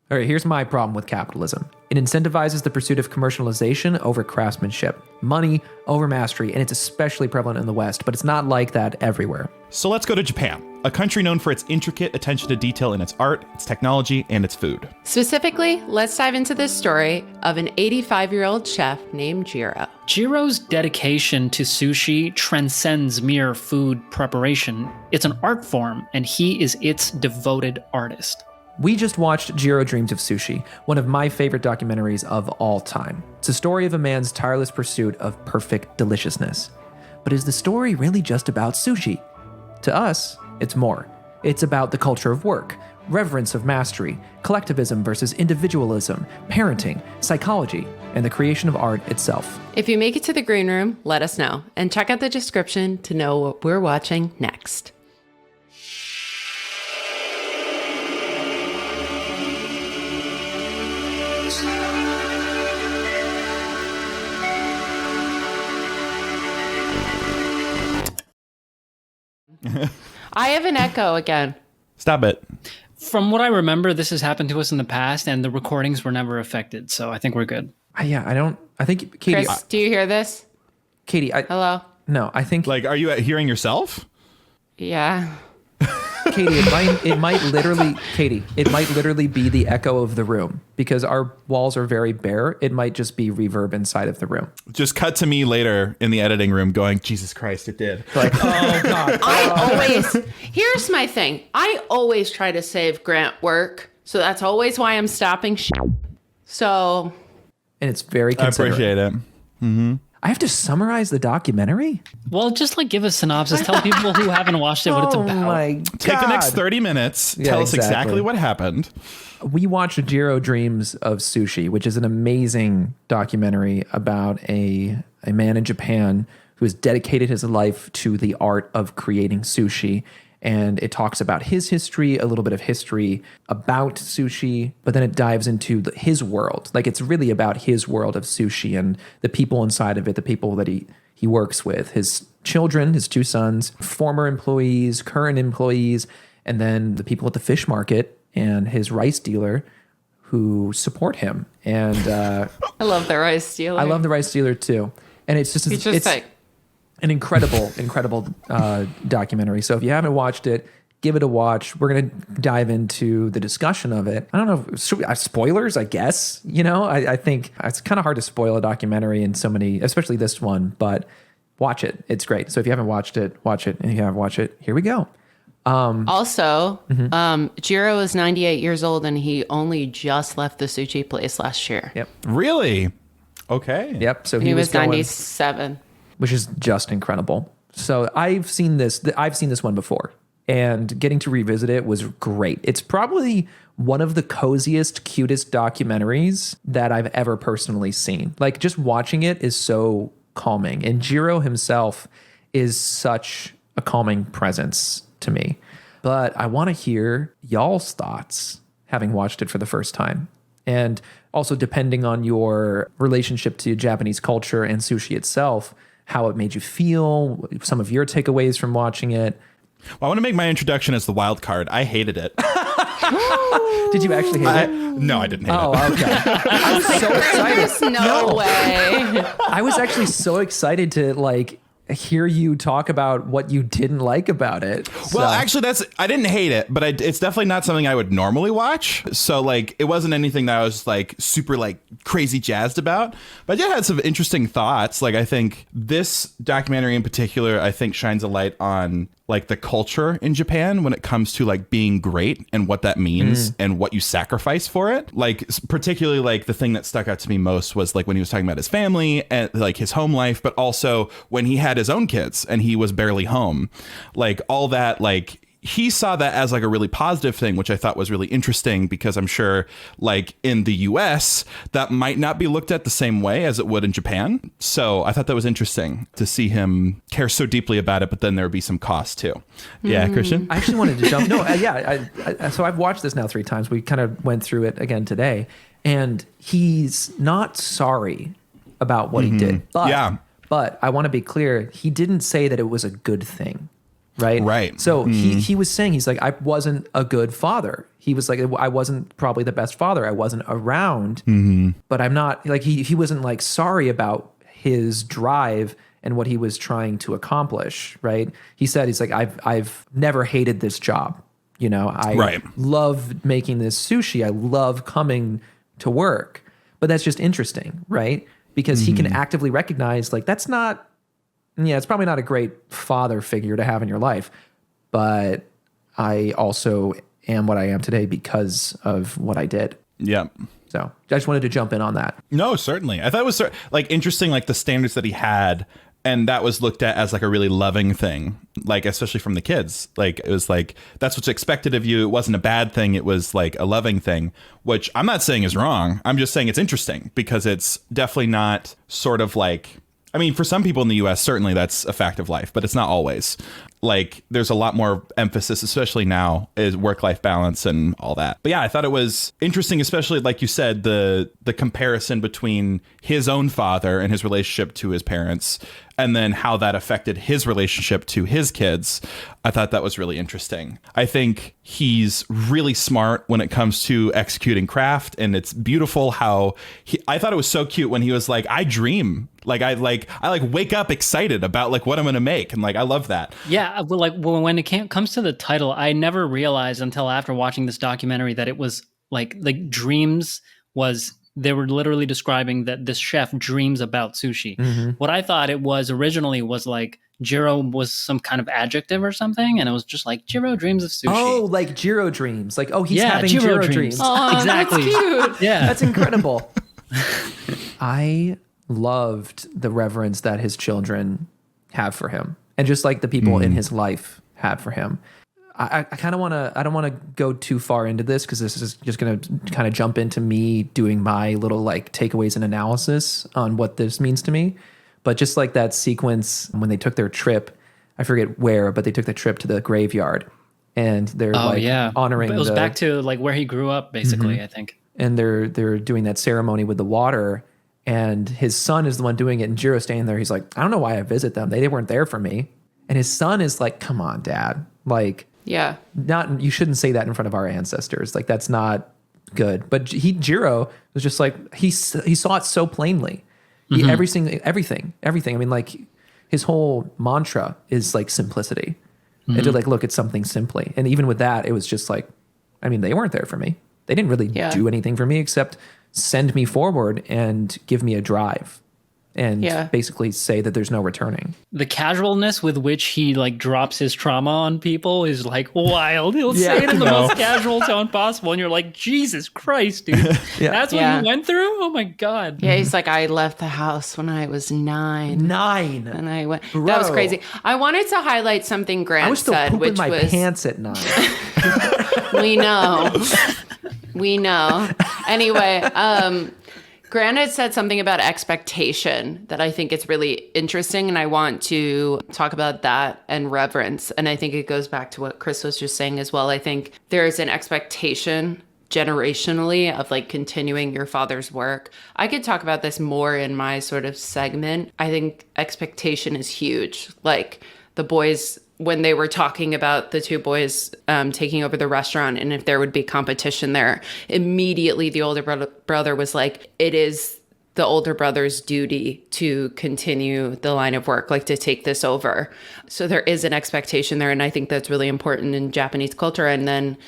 All right, here's my problem with capitalism. It incentivizes the pursuit of commercialization over craftsmanship, money over mastery, and it's especially prevalent in the West, but it's not like that everywhere. So let's go to Japan, a country known for its intricate attention to detail in its art, its technology, and its food. Specifically, let's dive into this story of an 85-year-old chef named Jiro. Jiro's dedication to sushi transcends mere food preparation. It's an art form, and he is its devoted artist. We just watched Jiro Dreams of Sushi, one of my favorite documentaries of all time. It's a story of a man's tireless pursuit of perfect deliciousness. But is the story really just about sushi? To us, it's more. It's about the culture of work, reverence of mastery, collectivism versus individualism, parenting, psychology, and the creation of art itself. If you make it to the green room, let us know, and check out the description to know what we're watching next. I have an echo again. Stop it. From what I remember, this has happened to us in the past, and the recordings were never affected, so I think we're good. I think, Katie. Chris, do you hear this? Katie, Hello? No, I think. Like, are you hearing yourself? Yeah. Katie, it might literally be the echo of the room because our walls are very bare. It might just be reverb inside of the room. Just cut to me later in the editing room going, Jesus Christ, it did. Like, oh God. Here's my thing. I always try to save Grant work. So that's always why I'm stopping shit. So. And it's very considerate. I appreciate it. Mm-hmm. I have to summarize the documentary? Well, just like give a synopsis. Tell people who haven't watched it what it's about. Oh my God. Take the next 30 minutes. Tell us exactly what happened. We watched Jiro Dreams of Sushi, which is an amazing documentary about a man in Japan who has dedicated his life to the art of creating sushi. And it talks about his history, a little bit of history about sushi, but then it dives into his world. Like it's really about his world of sushi and the people inside of it, the people that he works with, his children, his 2 sons, former employees, current employees, and then the people at the fish market and his rice dealer who support him. And I love the rice dealer. I love the rice dealer too. And it's just an incredible documentary. So if you haven't watched it, give it a watch. We're going to dive into the discussion of it. I don't know, spoilers, I guess. You know, I think it's kind of hard to spoil a documentary in so many, especially this one, but watch it. It's great. So if you haven't watched it, watch it. And if you haven't watched it, here we go. Jiro is 98 years old and he only just left the sushi place last year. Yep. Really? Okay. Yep. So he was 97. Which is just incredible. So I've seen this one before, and getting to revisit it was great. It's probably one of the coziest, cutest documentaries that I've ever personally seen. Like just watching it is so calming, and Jiro himself is such a calming presence to me. But I want to hear y'all's thoughts having watched it for the first time. And also depending on your relationship to Japanese culture and sushi itself, how it made you feel, some of your takeaways from watching it. Well, I want to make my introduction as the wild card. I hated it. Did you actually hate it? No, I didn't hate it. Oh, okay. I was so excited. There's no way. I was actually so excited to hear you talk about what you didn't like about it. Well, actually, I didn't hate it, but it's definitely not something I would normally watch. So it wasn't anything that I was super crazy jazzed about. But I did have some interesting thoughts. I think this documentary in particular, I think shines a light on the culture in Japan when it comes to being great and what that means and what you sacrifice for it. Particularly the thing that stuck out to me most was when he was talking about his family and his home life, but also when he had his own kids and he was barely home. All that, he saw that as a really positive thing, which I thought was really interesting because I'm sure in the US that might not be looked at the same way as it would in Japan. So I thought that was interesting to see him care so deeply about it, but then there would be some cost too. Yeah, Christian? I actually wanted to jump. So I've watched this now 3 times. We kind of went through it again today, and he's not sorry about what he did. But I want to be clear. He didn't say that it was a good thing. Right. Right. So he was saying, he's like, I wasn't a good father. He was like, I wasn't probably the best father. I wasn't around, but I'm not like, he wasn't like sorry about his drive and what he was trying to accomplish. Right. He said, he's like, I've never hated this job. You know, I love making this sushi. I love coming to work, but that's just interesting. Right. Because he can actively recognize like, that's not, it's probably not a great father figure to have in your life, but I also am what I am today because of what I did. Yeah. So I just wanted to jump in on that. No, certainly. I thought it was like interesting, like the standards that he had, and that was looked at as like a really loving thing, like especially from the kids. Like it was like, that's what's expected of you. It wasn't a bad thing. It was like a loving thing, which I'm not saying is wrong. I'm just saying it's interesting because it's definitely not sort of like, I mean, for some people in the US, certainly that's a fact of life, but it's not always. Like there's a lot more emphasis, especially now, is work-life balance and all that. But yeah, I thought it was interesting, especially like you said, the comparison between his own father and his relationship to his parents, and then how that affected his relationship to his kids. I thought that was really interesting. I think he's really smart when it comes to executing craft, and it's beautiful how I thought it was so cute when he was like, I dream. I wake up excited about like what I'm going to make. And like, I love that. Yeah. Well, when it comes to the title, I never realized until after watching this documentary that it was like dreams was, they were literally describing that this chef dreams about sushi. What I thought it was originally was like Jiro was some kind of adjective or something. And it was just like Jiro Dreams of Sushi. Oh, like Jiro Dreams. Like, oh, he's having Jiro Dreams. Oh, exactly. That's cute. Yeah. That's incredible. I loved the reverence that his children have for him, and just like the people in his life had for him. I kind of want to, I don't want to go too far into this because this is just going to kind of jump into me doing my little like takeaways and analysis on what this means to me. But just like that sequence when they took their trip, I forget where, but they took the trip to the graveyard and they're honoring. It was back to like where he grew up, basically, I think. And they're doing that ceremony with the water. And his son is the one doing it. And Jiro's standing there. He's like, I don't know why I visit them. They weren't there for me. And his son is like, come on, Dad. Like, Yeah. you shouldn't say that in front of our ancestors. Like, that's not good. But Jiro was just like, he saw it so plainly. Everything. I mean, like, his whole mantra is like simplicity. And to like look at something simply. And even with that, it was just like, I mean, they weren't there for me. They didn't really do anything for me except send me forward and give me a drive and basically say that there's no returning. The casualness with which he like drops his trauma on people is like wild. He'll say it in the most casual tone possible. And you're like, Jesus Christ, dude. That's what you went through? Oh my God. Yeah, he's like, I left the house when I was 9. 9. And I went, Bro. that was crazy. I wanted to highlight something Grant I was still said, pooping which my was, pants at 9. we know. We know. Anyway, Grant had said something about expectation that I think is really interesting, and I want to talk about that and reverence. And I think it goes back to what Chris was just saying as well. I think there's an expectation generationally of like continuing your father's work. I could talk about this more in my sort of segment. I think expectation is huge. Like the boys, when they were talking about the two boys taking over the restaurant and if there would be competition there, immediately the older brother was like, it is the older brother's duty to continue the line of work, like to take this over. So there is an expectation there. And I think that's really important in Japanese culture. And then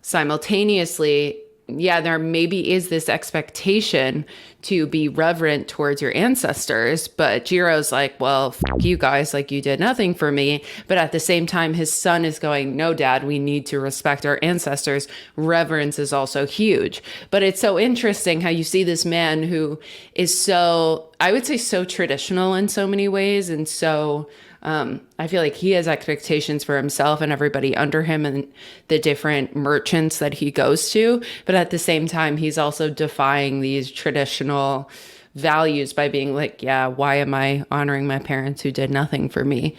simultaneously, there maybe is this expectation to be reverent towards your ancestors, but Jiro's like, well, f*** you guys, like you did nothing for me. But at the same time, his son is going, no, Dad, we need to respect our ancestors. Reverence is also huge. But it's so interesting how you see this man who is so, I would say so traditional in so many ways. And so I feel like he has expectations for himself and everybody under him and the different merchants that he goes to. But at the same time, he's also defying these traditional values by being like, why am I honoring my parents who did nothing for me?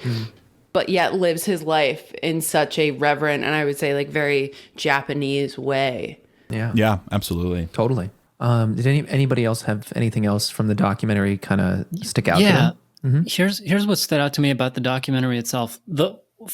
But yet lives his life in such a reverent and I would say like very Japanese way. Yeah, absolutely. Totally. Did anybody else have anything else from the documentary kind of stick out to them? Here's what stood out to me about the documentary itself.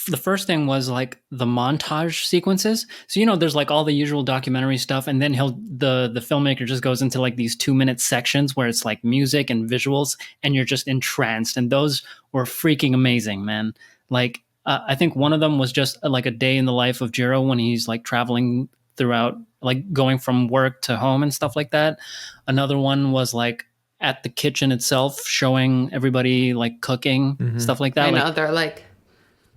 the first thing was like the montage sequences. So, you know, there's like all the usual documentary stuff, and then the filmmaker just goes into like these 2-minute sections where it's like music and visuals, and you're just entranced. And those were freaking amazing, man. Like, I think one of them was just like a day in the life of Jiro when he's like traveling throughout, like going from work to home and stuff like that. Another one was like at the kitchen itself, showing everybody like cooking, stuff like that. I know, like, they're like,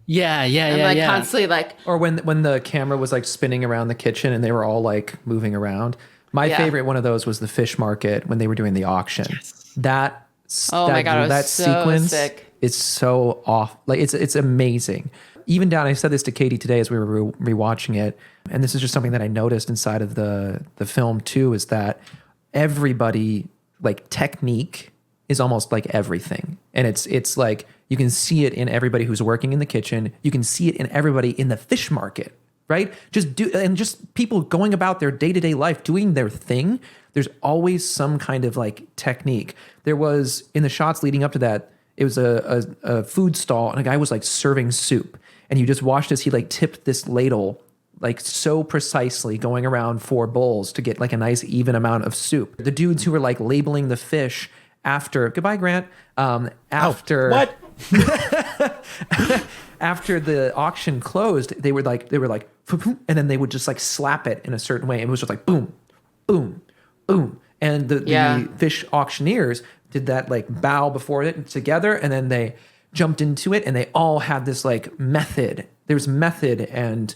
yeah, constantly like, Or when the camera was like spinning around the kitchen and they were all like moving around. My favorite one of those was the fish market when they were doing the auction. Yes. my God, it was that so sequence sick. is so off. Like it's amazing. Even down, I said this to Katie today as we were rewatching it, and this is just something that I noticed inside of the film too, is that everybody, like, technique is almost like everything. And it's like you can see it in everybody who's working in the kitchen. You can see it in everybody in the fish market, right? Just people going about their day-to-day life, doing their thing. There's always some kind of like technique. There was, in the shots leading up to that, it was a food stall, and a guy was like serving soup. And you just watched as he like tipped this ladle like so precisely, going around 4 bowls to get like a nice even amount of soup. The dudes who were like labeling the fish after, goodbye Grant, after What? after the auction closed, they were like and then they would just like slap it in a certain way. It was just like boom, boom, boom. And the fish auctioneers did that like bow before it together, and then they jumped into it, and they all had this like method. There's method and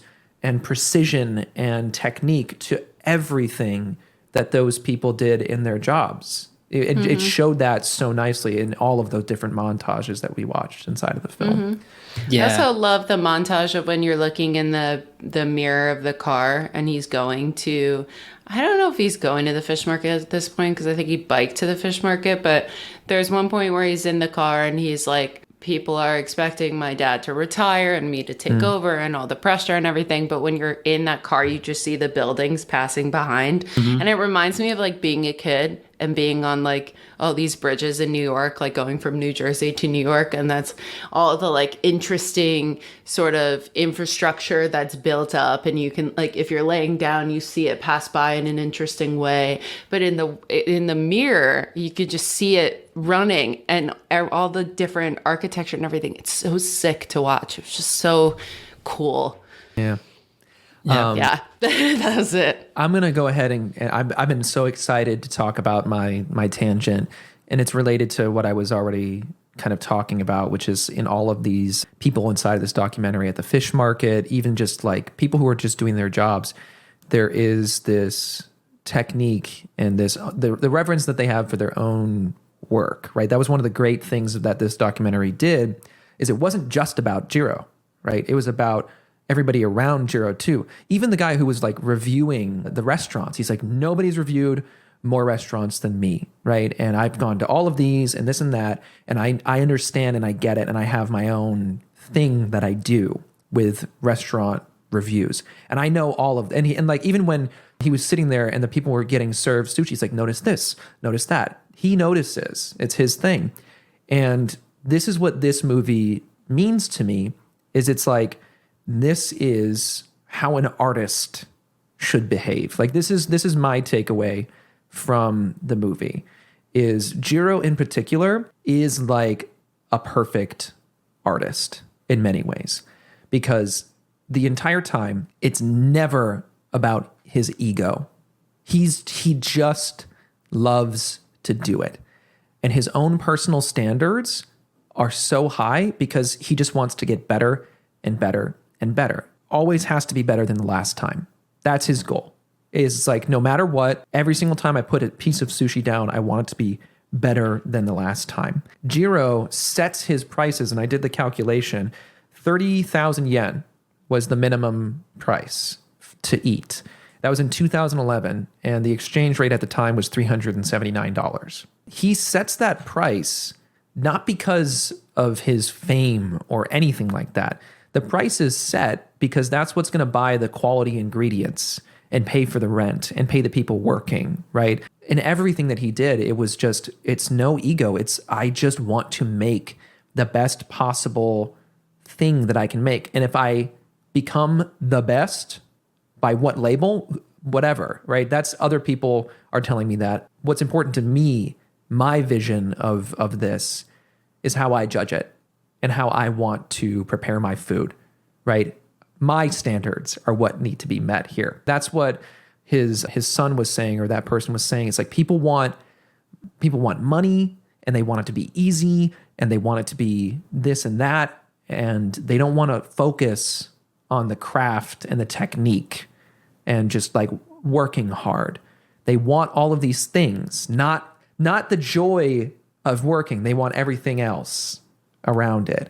precision and technique to everything that those people did in their jobs. It showed that so nicely in all of those different montages that we watched inside of the film. Yeah. I also love the montage of when you're looking in the mirror of the car and he's going to, I don't know if he's going to the fish market at this point, because I think he biked to the fish market, but there's one point where he's in the car and he's like, people are expecting my dad to retire and me to take over and all the pressure and everything. But when you're in that car, you just see the buildings passing behind. And it reminds me of like being a kid and being on like all these bridges in New York, like going from New Jersey to New York. And that's all the like interesting sort of infrastructure that's built up. And you can, like, if you're laying down, you see it pass by in an interesting way. But in the mirror, you could just see it running and all the different architecture and everything. It's so sick to watch. It's just so cool. Yeah. Yeah, that was it. I'm going to go ahead and I've been so excited to talk about my tangent, and it's related to what I was already kind of talking about, which is in all of these people inside of this documentary at the fish market, even just like people who are just doing their jobs, there is this technique and the reverence that they have for their own work, right? That was one of the great things that this documentary did, is it wasn't just about Jiro, right? It was about everybody around Jiro too. Even the guy who was like reviewing the restaurants, he's like, nobody's reviewed more restaurants than me, right? And I've gone to all of these and this and that, and I understand and I get it, and I have my own thing that I do with restaurant reviews, and I know all of. And like even when he was sitting there and the people were getting served sushi, he's like, notice this, notice that. He notices. It's his thing, and this is what this movie means to me. Is it's like, this is how an artist should behave. Like this is my takeaway from the movie, is Jiro in particular is like a perfect artist in many ways, because the entire time it's never about his ego. He just loves to do it. And his own personal standards are so high because he just wants to get better and better and better. Always has to be better than the last time. That's his goal. It's like, no matter what, every single time I put a piece of sushi down, I want it to be better than the last time. Jiro sets his prices, and I did the calculation. 30,000 yen was the minimum price to eat. That was in 2011, and the exchange rate at the time was $379. He sets that price not because of his fame or anything like that. The price is set because that's what's going to buy the quality ingredients and pay for the rent and pay the people working, right? And everything that he did, it was just, it's no ego. It's, I just want to make the best possible thing that I can make. And if I become the best, by what label, whatever, right? That's other people are telling me that. What's important to me, my vision of this is how I judge it and how I want to prepare my food, right? My standards are what need to be met here. That's what his son was saying, or that person was saying. It's like people want money, and they want it to be easy, and they want it to be this and that, and they don't want to focus on the craft and the technique and just like working hard. They want all of these things, not the joy of working. They want everything else around it.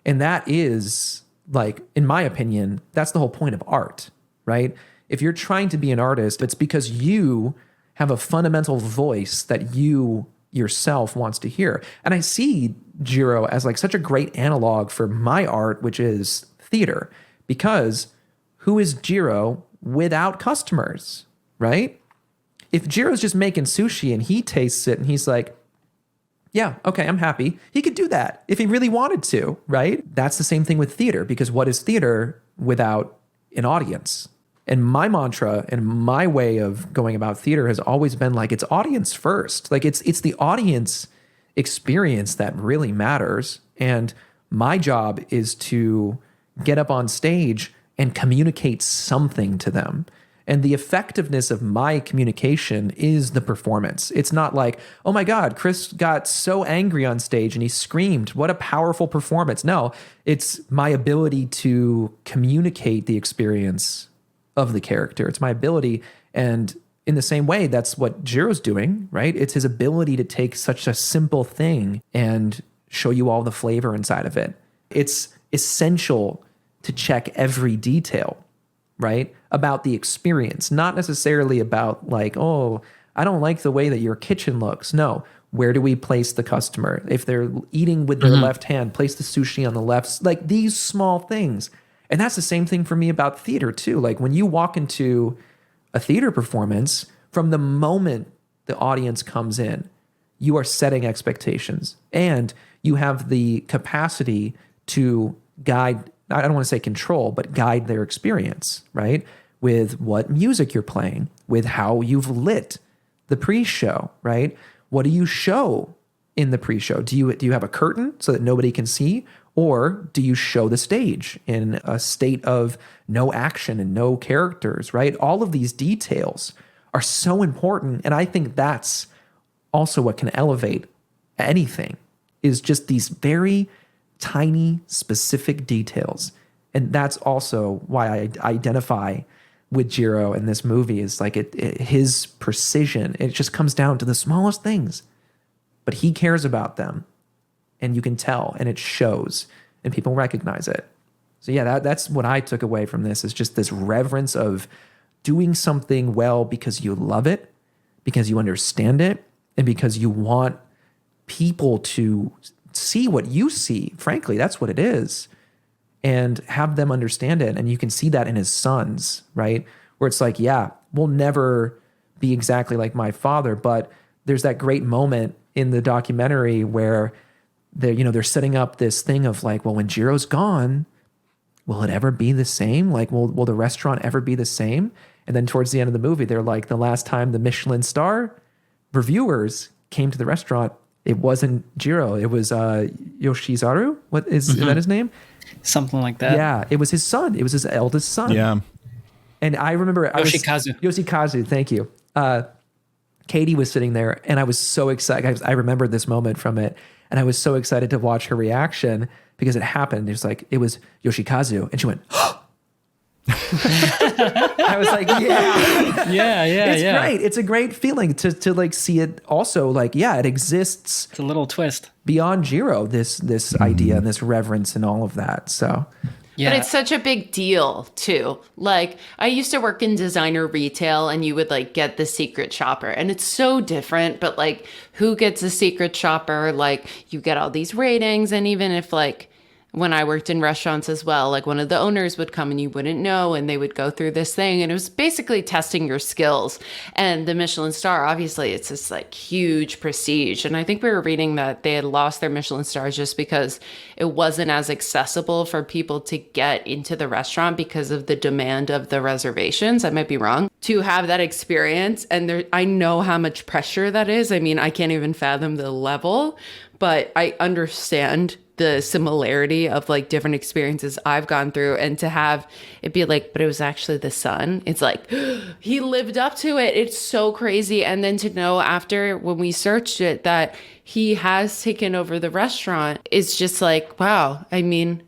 And that is, like, in my opinion, that's the whole point of art, right? If you're trying to be an artist, it's because you have a fundamental voice that you yourself wants to hear. And I see Jiro as like such a great analog for my art, which is theater, because who is Jiro without customers, right? If Jiro's just making sushi and he tastes it and he's like, yeah, okay, I'm happy, he could do that if he really wanted to, right? That's the same thing with theater, because what is theater without an audience? And my mantra and my way of going about theater has always been like, it's audience first. Like it's the audience experience that really matters. And my job is to get up on stage and communicate something to them. And the effectiveness of my communication is the performance. It's not like, oh my God, Chris got so angry on stage and he screamed. What a powerful performance. No, it's my ability to communicate the experience of the character. It's my ability. And in the same way, that's what Jiro's doing, right? It's his ability to take such a simple thing and show you all the flavor inside of it. It's essential to check every detail, right? About the experience, not necessarily about like, oh, I don't like the way that your kitchen looks. No, where do we place the customer? If they're eating with their left hand, place the sushi on the left, like these small things. And that's the same thing for me about theater too. Like when you walk into a theater performance, from the moment the audience comes in, you are setting expectations and you have the capacity to guide, I don't want to say control, but guide their experience, right? With what music you're playing, with how you've lit the pre-show, right? What do you show in the pre-show? Do you have a curtain so that nobody can see? Or do you show the stage in a state of no action and no characters, right? All of these details are so important. And I think that's also what can elevate anything, is just these very tiny, specific details. And that's also why I identify with Jiro in this movie, is like his precision. It just comes down to the smallest things, but he cares about them. And you can tell, and it shows, and people recognize it. So yeah, that's what I took away from this, is just this reverence of doing something well because you love it, because you understand it, and because you want people to see what you see. Frankly, that's what it is. And have them understand it. And you can see that in his sons, right? Where it's like, yeah, we'll never be exactly like my father, but there's that great moment in the documentary where they're setting up this thing of like, well, when Jiro's gone, will it ever be the same? Like, will the restaurant ever be the same? And then towards the end of the movie, they're like, the last time the Michelin star reviewers came to the restaurant, it wasn't Jiro, it was Yoshizaru. What is that his name? Something like that. Yeah, it was his son. It was his eldest son. Yeah. And I remember Yoshikazu. Thank you. Katie was sitting there, and I was so excited. I remember this moment from it, and I was so excited to watch her reaction because it happened. It was Yoshikazu, and she went, I was like, yeah. It's great. It's a great feeling to like see it also, like, yeah, it exists. It's a little twist beyond Jiro, this idea and this reverence and all of that. So yeah. But it's such a big deal too. Like, I used to work in designer retail, and you would like get the secret shopper, and it's so different, but like, who gets a secret shopper? Like, you get all these ratings, and even if like when I worked in restaurants as well, like one of the owners would come and you wouldn't know, and they would go through this thing, and it was basically testing your skills. And the Michelin star, obviously, it's this like huge prestige. And I think we were reading that they had lost their Michelin stars just because it wasn't as accessible for people to get into the restaurant because of the demand of the reservations. I might be wrong. To have that experience, and I know how much pressure that is. I mean, I can't even fathom the level, but I understand the similarity of like different experiences I've gone through, and to have it be like, but it was actually the son. It's like, he lived up to it. It's so crazy. And then to know after when we searched it that he has taken over the restaurant, it's just like, wow. I mean,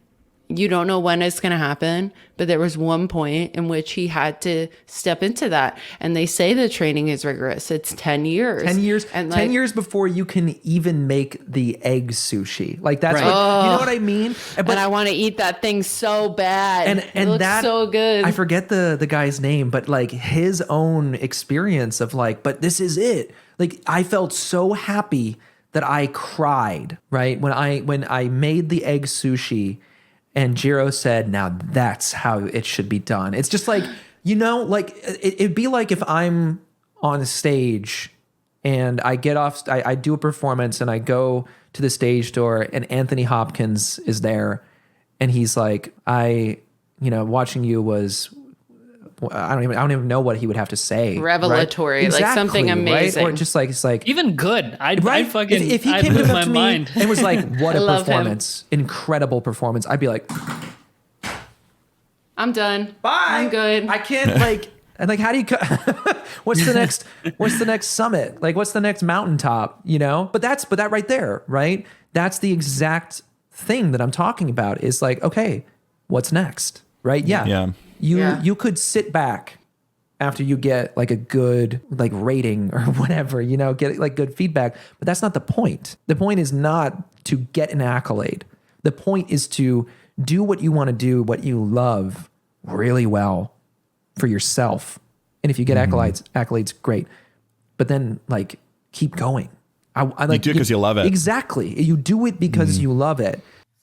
you don't know when it's going to happen, but there was one point in which he had to step into that. And they say the training is rigorous. It's 10 years. 10 years. And 10 like, years before you can even make the egg sushi. Like that's Right. what, you know what I mean? But I want to eat that thing so bad. and it looks that, so good. I forget the guy's name, but like his own experience of like, but this is it. Like I felt so happy that I cried, right? When I made the egg sushi. And Jiro said, now that's how it should be done. It's just like, you know, like it'd be like if I'm on stage and I get off, I do a performance and I go to the stage door and Anthony Hopkins is there. And he's like, watching you was, I don't even know what he would have to say. Revelatory, right? like something amazing. Right? Or just like, it's like, Even good. I'd fucking, if he I'd came lose up my to me mind. and was like, what a love him. performance, incredible performance, I'd be like, I'm done. bye. I'm good. I can't and like, how do you, what's the next summit? Like, what's the next mountaintop, you know? But that right there, right? That's the exact thing that I'm talking about is like, okay, what's next? Right? Yeah. Yeah. You could sit back after you get like a good like rating or whatever, you know, get like good feedback, but that's not the point. The point is not to get an accolade. The point is to do what you want to do, what you love really well for yourself. And if you get accolades, great. But then like keep going. I like you do it because you love it. Exactly. You do it because you love it.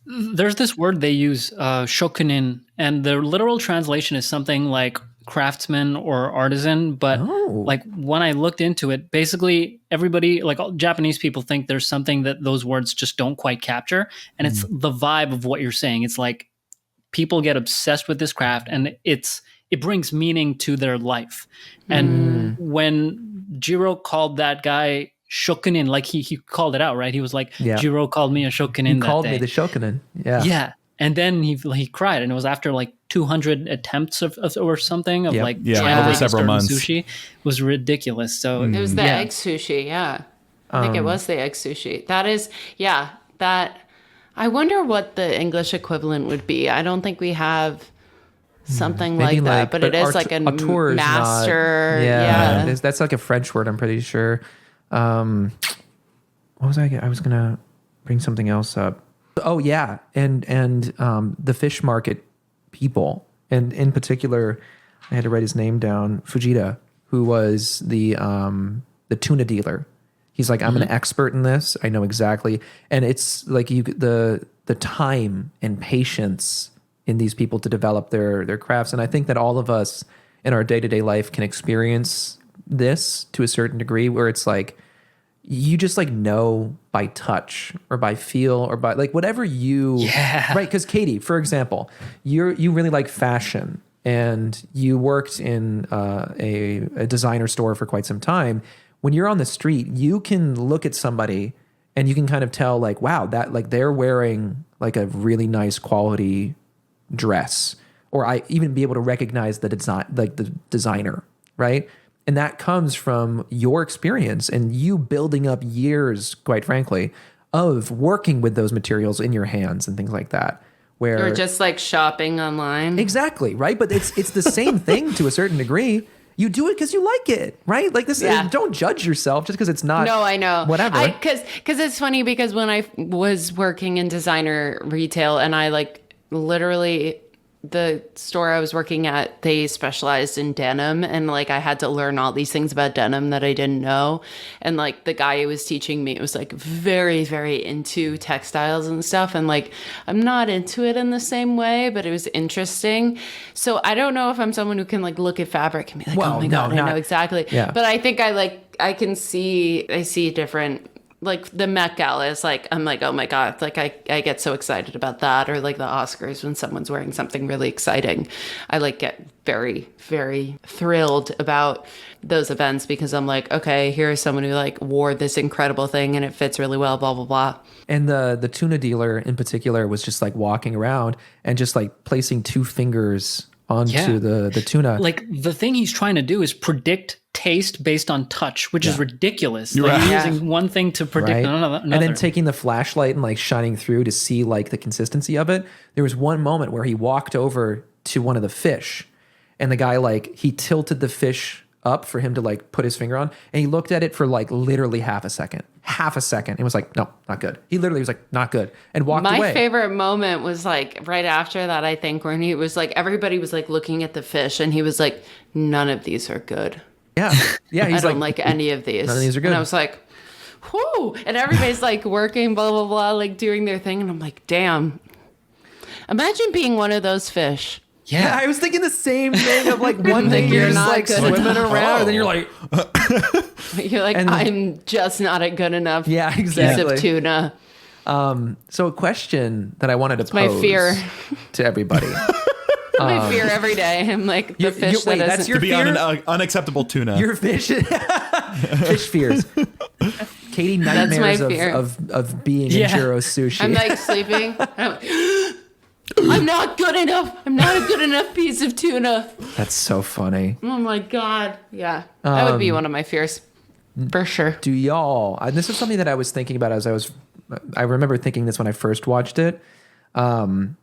There's this word they use, shokunin, and the literal translation is something like craftsman or artisan. But like when I looked into it, basically everybody, like all Japanese people, think there's something that those words just don't quite capture. And it's the vibe of what you're saying. It's like people get obsessed with this craft, and it brings meaning to their life. And when Jiro called that guy shokunin, like he called it out, right? He was like, Jiro called me a shokunin. You called me the shokunin. Yeah. Yeah. And then he cried, and it was after like 200 attempts or something of like trying over to several months. sushi. It was ridiculous. So It was the egg sushi, yeah. I think it was the egg sushi. That is, that. I wonder what the English equivalent would be. I don't think we have something Maybe like that, but it is like a auteur is master. Not, that's like a French word, I'm pretty sure. What was I was going to bring something else up. Oh yeah. And the fish market people, and in particular, I had to write his name down, Fujita, who was the tuna dealer. He's like, I'm an expert in this. I know exactly. And it's like the time and patience in these people to develop their crafts. And I think that all of us in our day-to-day life can experience this to a certain degree, where it's like, you just like know by touch or by feel or by like whatever you, right? Because Katie, for example, you really like fashion, and you worked in a designer store for quite some time. When you're on the street, you can look at somebody and you can kind of tell like, wow, that like they're wearing like a really nice quality dress, or I even be able to recognize the design, like the designer, right? And that comes from your experience and you building up years, quite frankly, of working with those materials in your hands and things like that. Where Or just like shopping online. Exactly, right? But it's the same thing to a certain degree. You do it because you like it, right? Like this, don't judge yourself just because it's not. No, I know. Whatever. Because it's funny, because when I was working in designer retail, and I like literally the store I was working at, they specialized in denim, and like I had to learn all these things about denim that I didn't know. And like the guy who was teaching me was like very, very into textiles and stuff. And like I'm not into it in the same way, but it was interesting. So I don't know if I'm someone who can like look at fabric and be like, oh my God, I know exactly. Yeah. But I think I see different. Like the Met Gala is like, I'm like, oh my God, like I get so excited about that. Or like the Oscars when someone's wearing something really exciting. I like get very, very thrilled about those events because I'm like, okay, here's someone who like wore this incredible thing and it fits really well, blah, blah, blah. And the tuna dealer in particular was just like walking around and just like placing 2 fingers onto the tuna. Like the thing he's trying to do is predict taste based on touch, which is ridiculous. Like Right. using one thing to predict another. And then taking the flashlight and like shining through to see like the consistency of it. There was one moment where he walked over to one of the fish and the guy like he tilted the fish up for him to like put his finger on and he looked at it for like literally half a second and was like, no, not good. He literally was like, not good, and walked away. My favorite moment was like right after that, I think, when he was like, everybody was like looking at the fish and he was like, none of these are good. Yeah. He's I don't like any of these. None of these are good. And I was like, whoo. And everybody's like working, blah, blah, blah, like doing their thing. And I'm like, damn. Imagine being one of those fish. Yeah, I was thinking the same thing of like one day you're just not like good swimming enough. around and then you're like, You're like, And- I'm just not a good enough yeah, piece exactly. of tuna. So a question that I wanted to my pose fear. to everybody. My fear every day. I'm like the fish wait, that that's isn't. your To be on fear? an unacceptable tuna. Your fish fears. Katie, That's my nightmares fear. of being in Yeah. Jiro Sushi. I'm like sleeping. I'm like, I'm not good enough. I'm not a good enough piece of tuna. That's so funny. Oh my God. Yeah. That would be one of my fears. For sure. Do y'all, and this is something that I was thinking about I remember thinking this when I first watched it.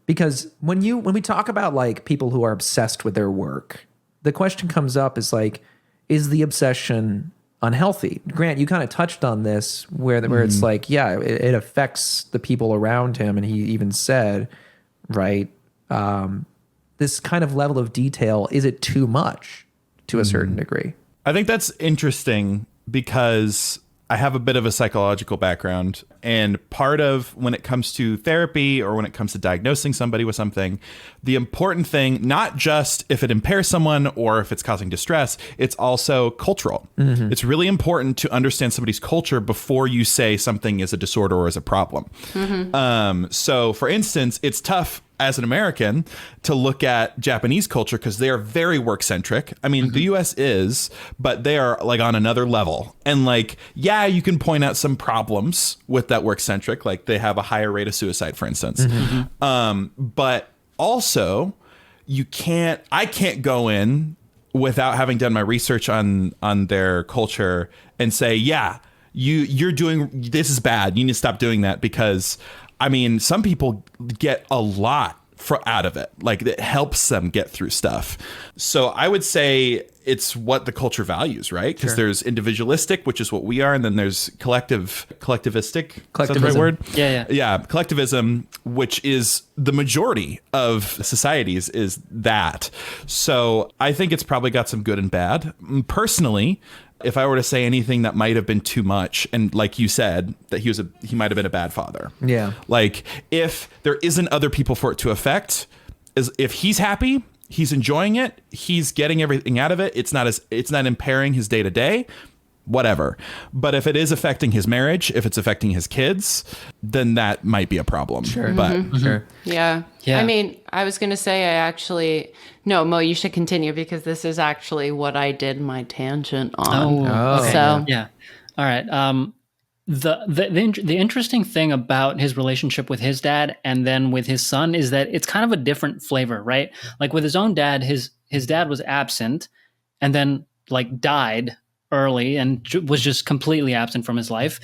Because when we talk about like people who are obsessed with their work, the question comes up is like, is the obsession unhealthy? Grant, you kind of touched on this where it's like, yeah, it affects the people around him. And he even said, right, this kind of level of detail, is it too much to a certain degree? I think that's interesting because I have a bit of a psychological background, and part of when it comes to therapy or when it comes to diagnosing somebody with something, the important thing, not just if it impairs someone or if it's causing distress, it's also cultural. It's really important to understand somebody's culture before you say something is a disorder or is a problem. So for instance, it's tough as an American to look at Japanese culture because they are very work centric. I mean, the US is, but they are like on another level. And like, yeah, you can point out some problems with that work centric, like they have a higher rate of suicide, for instance. But also I can't go in without having done my research on their culture and say, yeah, you're doing, this is bad. You need to stop doing that because I mean, some people get a lot out of it. Like it helps them get through stuff. So I would say it's what the culture values, right? Because there's individualistic, which is what we are, and then there's collectivistic. Is that the right word? Yeah, collectivism, which is the majority of societies, is that. So I think it's probably got some good and bad. Personally, if I were to say anything that might have been too much, and like you said, that he might have been a bad father. Yeah. Like if there isn't other people for it to affect, if he's happy, he's enjoying it, he's getting everything out of it, it's not impairing his day-to-day, whatever. But if it is affecting his marriage, if it's affecting his kids, then that might be a problem. Sure. But Sure. Yeah. I mean, I was going to say no, Mo, you should continue because this is actually what I did my tangent on. Oh. So Yeah. All right. The interesting thing about his relationship with his dad and then with his son is that it's kind of a different flavor, right? Like with his own dad, his dad was absent and then like died early and was just completely absent from his life.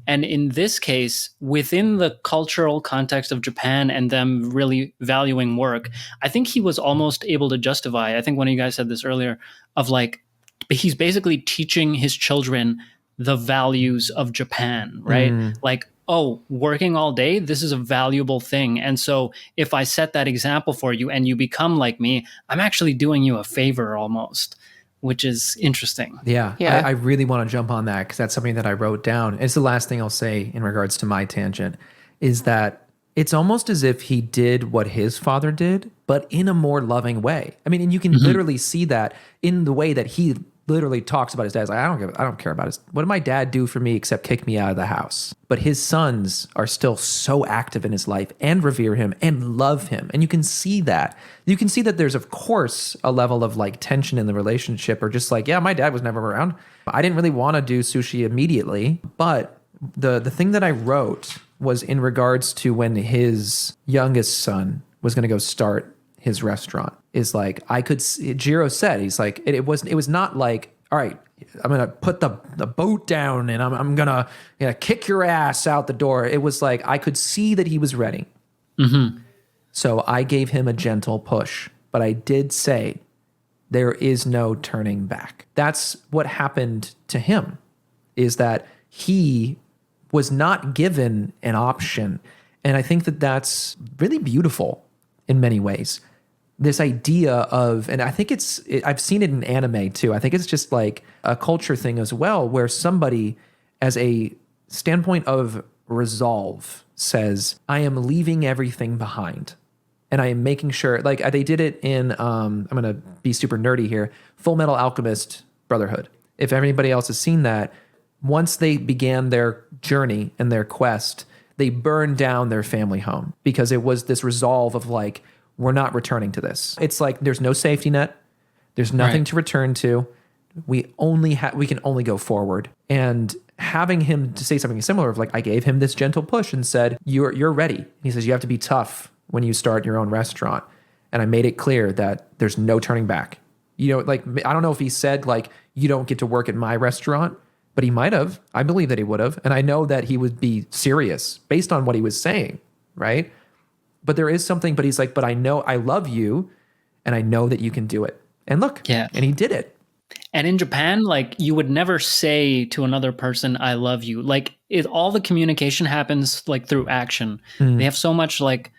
And in this case, within the cultural context of Japan and them really valuing work, I think he was almost able to justify, I think one of you guys said this earlier, of like, he's basically teaching his children the values of Japan, right? Like oh, working all day, this is a valuable thing. And so if I set that example for you and you become like me, I'm actually doing you a favor almost, which is interesting. Yeah. I really want to jump on that because that's something that I wrote down. It's the last thing I'll say in regards to my tangent is that it's almost as if he did what his father did, but in a more loving way. I mean, and you can literally see that in the way that he literally talks about his dad. He's like, I don't care about his, what did my dad do for me except kick me out of the house? But his sons are still so active in his life and revere him and love him. And you can see that. You can see that there's, of course, a level of like tension in the relationship or just like, yeah, my dad was never around. I didn't really want to do sushi immediately. But the thing that I wrote was in regards to when his youngest son was going to go start his restaurant is like, I could see, Jiro said, he's like, it was not like, all right, I'm going to put the boat down and I'm going to kick your ass out the door. It was like, I could see that he was ready. So I gave him a gentle push, but I did say there is no turning back. That's what happened to him, is that he was not given an option. And I think that that's really beautiful in many ways. This idea of, and I think I've seen it in anime too. I think it's just like a culture thing as well, where somebody as a standpoint of resolve says, I am leaving everything behind. And I am making sure, like they did it in, I'm going to be super nerdy here, Full Metal Alchemist Brotherhood. If anybody else has seen that, once they began their journey and their quest, they burned down their family home because it was this resolve of like, we're not returning to this. It's like there's no safety net. There's nothing to return to. We can only go forward. And having him to say something similar of like, I gave him this gentle push and said, you're ready. And he says, you have to be tough when you start your own restaurant. And I made it clear that there's no turning back. You know, like, I don't know if he said like, you don't get to work at my restaurant, but he might have. I believe that he would have. And I know that he would be serious based on what he was saying, right? But there is something, but he's like, but I know I love you and I know that you can do it. And look, and he did it. And in Japan, like you would never say to another person, I love you. Like all the communication happens like through action. They have so much like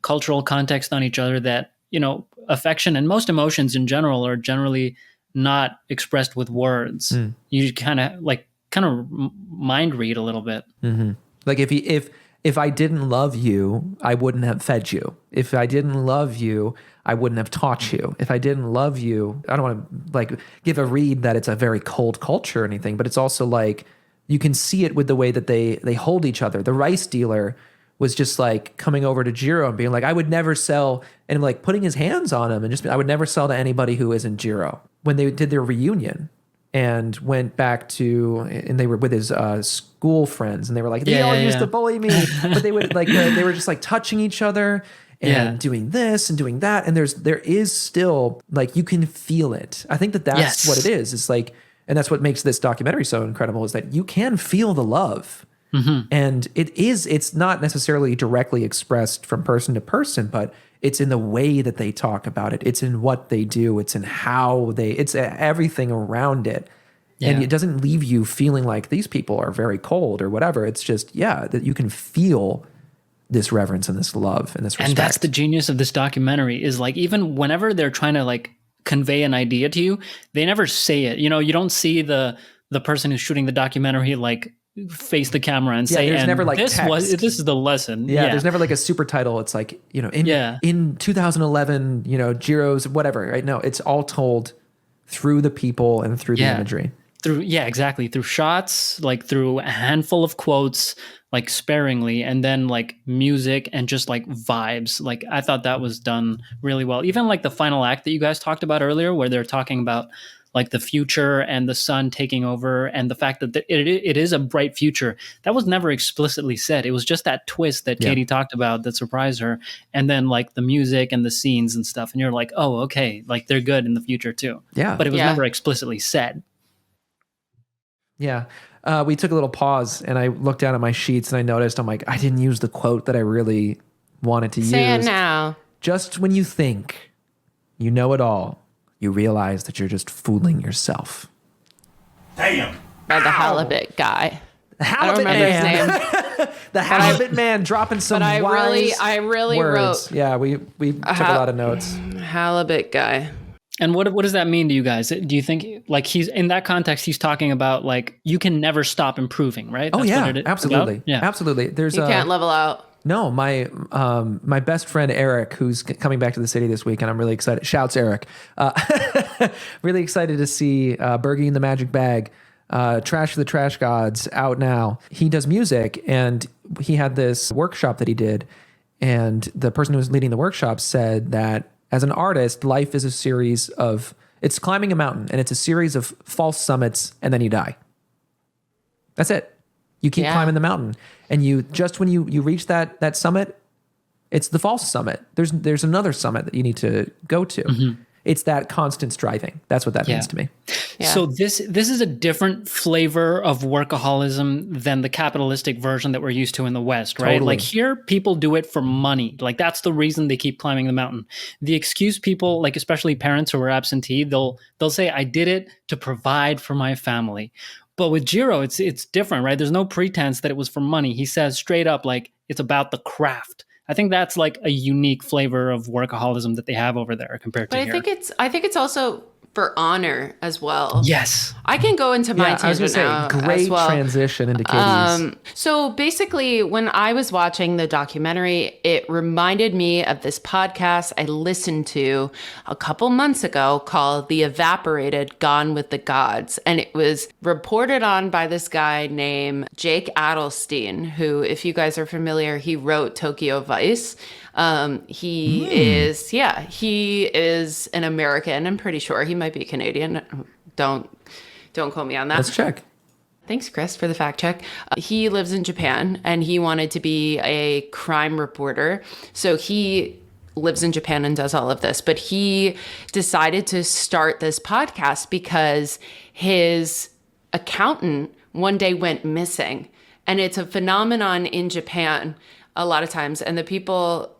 cultural context on each other that, you know, affection and most emotions in general are generally not expressed with words. You kind of mind read a little bit. Like if I didn't love you, I wouldn't have fed you. If I didn't love you, I wouldn't have taught you. If I didn't love you, I don't want to like give a read that it's a very cold culture or anything, but it's also like you can see it with the way that they hold each other. The rice dealer was just like coming over to Jiro and being like, I would never sell, and like putting his hands on him and just, I would never sell to anybody who isn't Jiro. When they did their reunion and went back to, and they were with his school friends and they were like, they all used to bully me, but they would like, they were just like touching each other and doing this and doing that. And there is still like, you can feel it. I think that's what it is. It's like, and that's what makes this documentary so incredible is that you can feel the love. And it's not necessarily directly expressed from person to person, but it's in the way that they talk about it. It's in what they do. It's in how it's everything around it. And it doesn't leave you feeling like these people are very cold or whatever. It's just, that you can feel this reverence and this love and this respect. And that's the genius of this documentary is like, even whenever they're trying to like convey an idea to you, they never say it. You know, you don't see the person who's shooting the documentary like face the camera and say, there's never like this is the lesson. There's never like a super title. It's like, you know, in 2011, you know, Jiro's whatever, right? No, it's all told through the people and through the imagery. Exactly. Through shots, like through a handful of quotes, like sparingly, and then like music and just like vibes. Like I thought that was done really well. Even like the final act that you guys talked about earlier, where they're talking about like the future and the sun taking over and the fact that it is a bright future. That was never explicitly said. It was just that twist that Katie talked about that surprised her. And then like the music and the scenes and stuff. And you're like, oh, okay. Like they're good in the future too. Yeah. But it was never explicitly said. Yeah. We took a little pause and I looked down at my sheets and I noticed, I'm like, I didn't use the quote that I really wanted to use. Say it now. Just when you think you know it all, you realize that you're just fooling yourself. Damn. By the halibut guy. I don't remember his name. The halibut man dropping some But I really words. wrote. Yeah, we took a lot of notes. Halibut guy. And what does that mean to you guys? Do you think like he's in that context? He's talking about like you can never stop improving, right? Oh That's yeah, what it is absolutely, about? Yeah, absolutely. There's You can't level out. No, my best friend Eric, who's coming back to the city this week, and I'm really excited. Shouts Eric. Really excited to see Bergie and the Magic Bag, Trash for the Trash Gods out now. He does music, and he had this workshop that he did, and the person who was leading the workshop said that as an artist, life is a series of, it's climbing a mountain, and it's a series of false summits, and then you die. That's it. You keep climbing the mountain, and you just when you reach that summit, it's the false summit. There's another summit that you need to go to. Mm-hmm. It's that constant striving. That's what that means to me. Yeah. So this is a different flavor of workaholism than the capitalistic version that we're used to in the West, right? Totally. Like here, people do it for money. Like that's the reason they keep climbing the mountain. The excuse people, like especially parents who are absentee, they'll say, "I did it to provide for my family." But with Jiro, it's different, right? There's no pretense that it was for money. He says straight up, like it's about the craft. I think that's like a unique flavor of workaholism that they have over there compared to here. I think it's also for honor as well. Yes. I can go into my tangent now great as well. transition into Katie's. So basically, when I was watching the documentary, it reminded me of this podcast I listened to a couple months ago called The Evaporated, Gone with the Gods. And it was reported on by this guy named Jake Adelstein, who, if you guys are familiar, he wrote Tokyo Vice. He is an American. I'm pretty sure he might be Canadian. Don't quote me on that. Let's check. Thanks, Chris, for the fact check. He lives in Japan, and he wanted to be a crime reporter. So he lives in Japan and does all of this. But he decided to start this podcast because his accountant one day went missing. And it's a phenomenon in Japan a lot of times. And the people,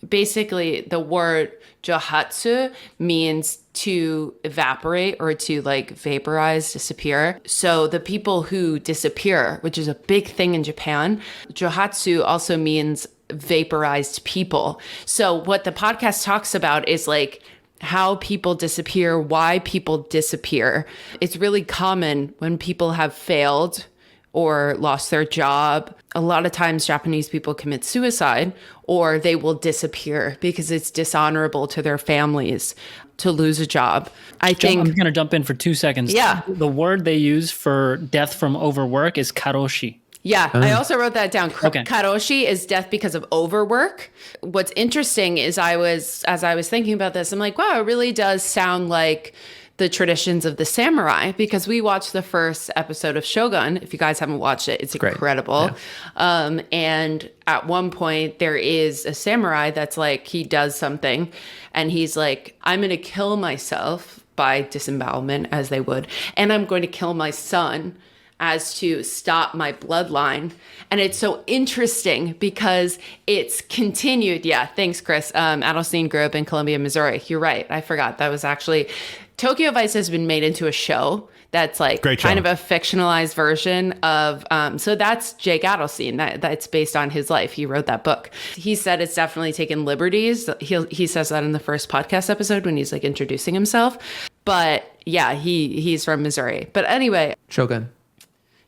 basically the word johatsu means to evaporate or to like vaporize, disappear. So the people who disappear, which is a big thing in Japan, johatsu also means vaporized people. So what the podcast talks about is like how people disappear, why people disappear. It's really common when people have failed or lost their job. A lot of times Japanese people commit suicide or they will disappear because it's dishonorable to their families to lose a job. I'm going to jump in for 2 seconds. Yeah. The word they use for death from overwork is karoshi. Yeah, I also wrote that down. Okay. Karoshi is death because of overwork. What's interesting is as I was thinking about this, I'm like, wow, it really does sound like the traditions of the samurai, because we watched the first episode of Shogun. If you guys haven't watched it, it's incredible. Yeah. And at one point there is a samurai that's like, he does something and he's like, I'm going to kill myself by disembowelment, as they would, and I'm going to kill my son as to stop my bloodline. And it's so interesting because it's continued. Yeah, thanks, Chris. Adelstein grew up in Columbia, Missouri. You're right. I forgot. That was actually... Tokyo Vice has been made into a show that's like kind of a fictionalized version of... so that's Jake Adelstein. That's based on his life. He wrote that book. He said it's definitely taken liberties. He says that in the first podcast episode when he's like introducing himself. But yeah, he's from Missouri. But anyway... Shogun.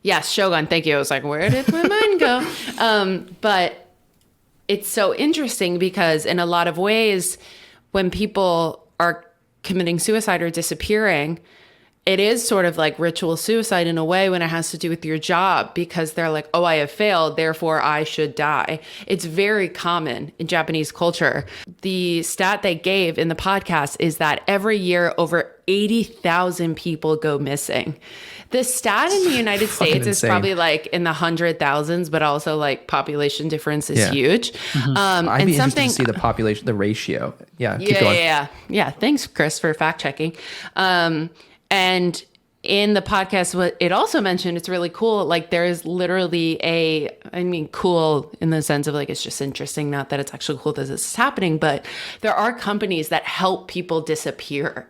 Yes, Shogun. Thank you. I was like, where did my mind go? But it's so interesting because in a lot of ways, when people are committing suicide or disappearing, it is sort of like ritual suicide in a way when it has to do with your job, because they're like, oh, I have failed, therefore I should die. It's very common in Japanese culture. The stat they gave in the podcast is that every year over 80,000 people go missing. The stat in the United States is probably like in the 100,000s, but also like population difference is huge. Mm-hmm. I'd be interested to see the population, the ratio. Yeah. Keep going. Yeah. Thanks, Chris, for fact checking. And in the podcast, what it also mentioned, it's really cool. Like there is literally cool in the sense of like, it's just interesting. Not that it's actually cool that this is happening, but there are companies that help people disappear.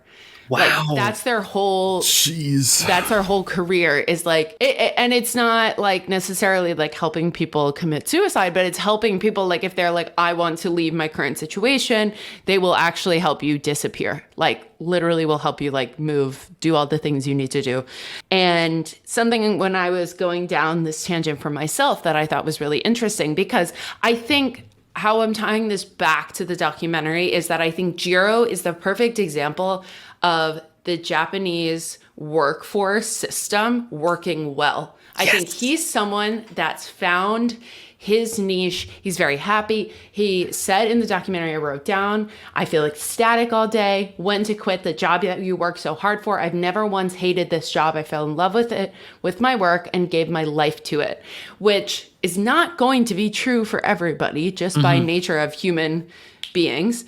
Wow. Like that's their whole Jeez. that's our whole career is like and it's not like necessarily like helping people commit suicide, but it's helping people like if they're like, I want to leave my current situation, they will actually help you disappear, like literally will help you like move, do all the things you need to do. And something when I was going down this tangent for myself that I thought was really interesting, because I think how I'm tying this back to the documentary is that I think Jiro is the perfect example of the Japanese workforce system working well. I think he's someone that's found his niche. He's very happy. He said in the documentary I wrote down, I feel ecstatic all day, when to quit the job that you work so hard for. I've never once hated this job. I fell in love with it, with my work, and gave my life to it, which is not going to be true for everybody just by nature of human beings.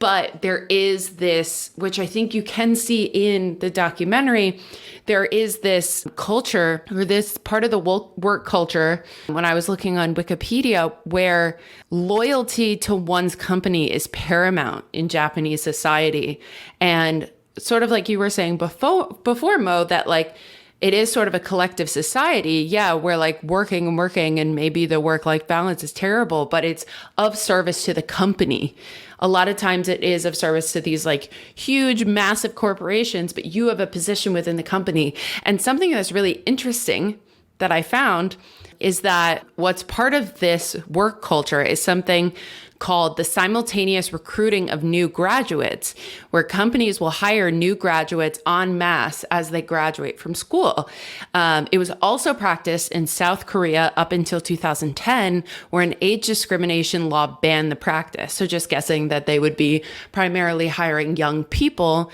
But there is this, which I think you can see in the documentary, there is this culture or this part of the work culture when I was looking on Wikipedia where loyalty to one's company is paramount in Japanese society. And sort of like you were saying before Mo, that like it is sort of a collective society. Yeah, we're like working and maybe the work-life balance is terrible, but it's of service to the company. A lot of times it is of service to these like huge, massive corporations, but you have a position within the company. And something that's really interesting that I found is that what's part of this work culture is something called the simultaneous recruiting of new graduates, where companies will hire new graduates en masse as they graduate from school. It was also practiced in South Korea up until 2010, where an age discrimination law banned the practice. So just guessing that they would be primarily hiring young people.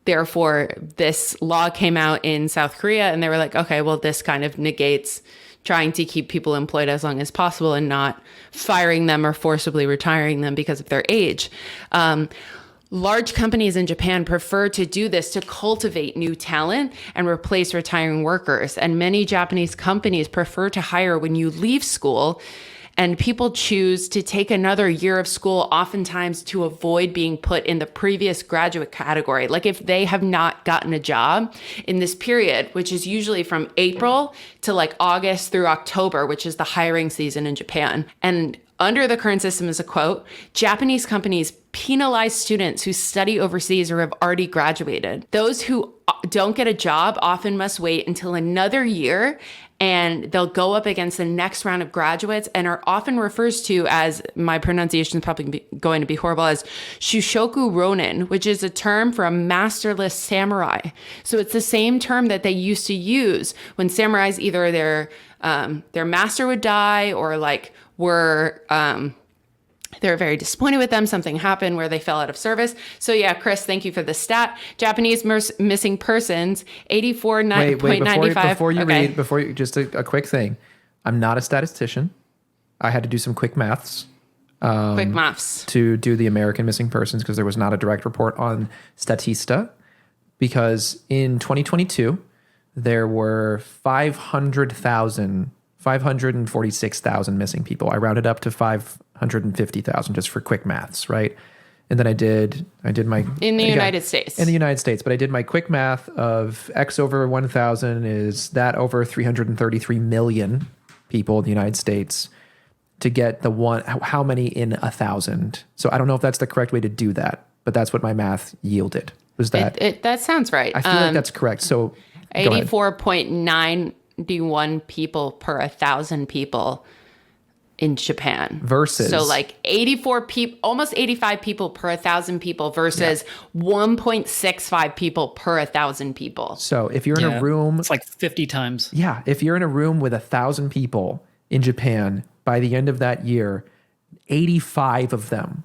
Therefore, this law came out in South Korea and they were like, okay, well, this kind of negates trying to keep people employed as long as possible and not firing them or forcibly retiring them because of their age. Large companies in Japan prefer to do this to cultivate new talent and replace retiring workers. And many Japanese companies prefer to hire when you leave school. And people choose to take another year of school oftentimes to avoid being put in the previous graduate category. Like if they have not gotten a job in this period, which is usually from April to like August through October, which is the hiring season in Japan. And under the current system is a quote, Japanese companies penalize students who study overseas or have already graduated. Those who don't get a job often must wait until another year, and they'll go up against the next round of graduates and are often refers to as, my pronunciation is probably going to be horrible, as Shushoku Ronin, which is a term for a masterless samurai. So it's the same term that they used to use when samurais, either their master would die or like were they were very disappointed with them. Something happened where they fell out of service. So yeah, Chris, thank you for the stat. Japanese missing persons, 84.95. Before you, just a quick thing. I'm not a statistician. I had to do some quick maths. Quick maths. To do the American missing persons because there was not a direct report on Statista. Because in 2022, there were 546,000 missing people. I rounded up to 550,000 just for quick maths, right? And then I did my in the United States. In the United States, but I did my quick math of X over 1,000 is that over 333 million people in the United States to get the one, how many in 1,000. So I don't know if that's the correct way to do that, but that's what my math yielded. Was that? That sounds right. I feel like that's correct. So 84.91 people per 1,000 people in Japan. Versus. So like 84 people, almost 85 people per 1,000 people versus 1.65 people per 1,000 people. So if you're in a room. It's like 50 times. Yeah. If you're in a room with 1,000 people in Japan, by the end of that year, 85 of them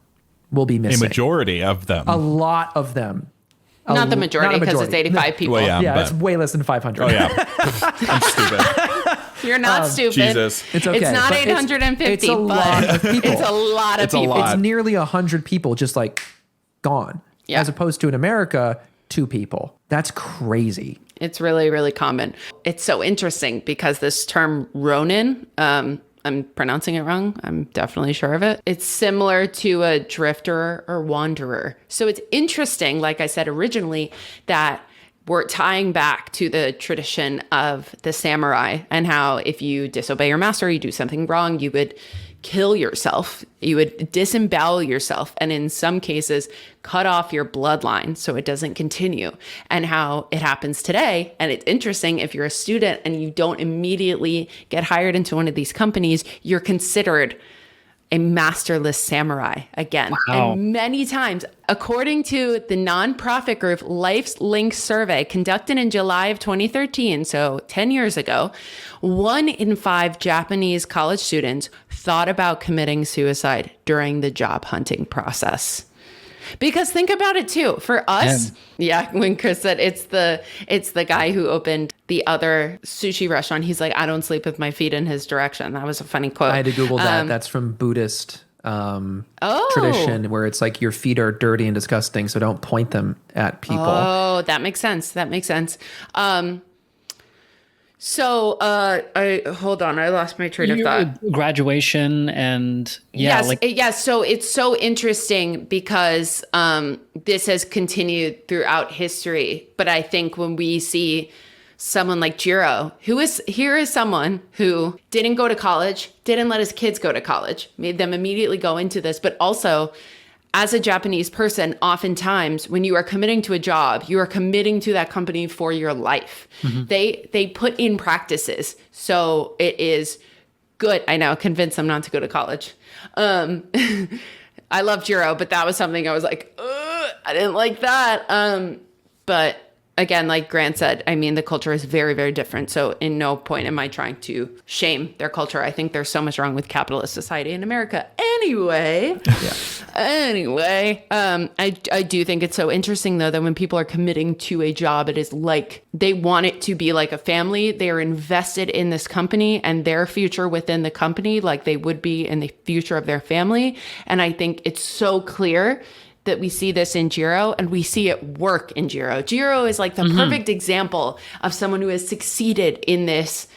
will be missing. A majority of them. A lot of them. Not the majority, because it's 85 people. Well, Yeah, it's way less than 500. Oh, yeah. I'm stupid. You're not stupid. Jesus. It's okay. It's not but 850, it's a lot of people. It's a lot of people. It's nearly 100 people just like gone. Yeah. As opposed to in America, 2 people. That's crazy. It's really, really common. It's so interesting because this term Ronin, I'm pronouncing it wrong. I'm definitely sure of it. It's similar to a drifter or wanderer. So it's interesting, like I said originally, that we're tying back to the tradition of the samurai and how if you disobey your master, you do something wrong, you would kill yourself, you would disembowel yourself, and in some cases, cut off your bloodline so it doesn't continue, and how it happens today. And it's interesting, if you're a student and you don't immediately get hired into one of these companies, you're considered a masterless samurai again. Wow. And many times, according to the nonprofit group Life's Link survey conducted in July of 2013, so 10 years ago, 1 in 5 Japanese college students thought about committing suicide during the job hunting process. Because think about it too, for us, when Chris said it's the guy who opened the other sushi restaurant, he's like, I don't sleep with my feet in his direction. That was a funny quote. I had to Google that. That's from Buddhist tradition, where it's like your feet are dirty and disgusting, so don't point them at people. Oh, that makes sense. That makes sense. Hold on, I lost my train of thought. Graduation and So it's so interesting because this has continued throughout history. But I think when we see someone like Jiro, here is someone who didn't go to college, didn't let his kids go to college, made them immediately go into this, but also, as a Japanese person, oftentimes when you are committing to a job, you are committing to that company for your life. Mm-hmm. They put in practices. So it is good. I know, convince them not to go to college. I love Jiro, but that was something I was like, I didn't like that. But again, like Grant said, I mean, the culture is very, very different. So in no point am I trying to shame their culture. I think there's so much wrong with capitalist society in America. Anyway, I do think it's so interesting, though, that when people are committing to a job, it is like they want it to be like a family. They are invested in this company and their future within the company, like they would be in the future of their family. And I think it's so clear that we see this in Jiro, and we see it work in Jiro. Jiro is like the perfect example of someone who has succeeded in this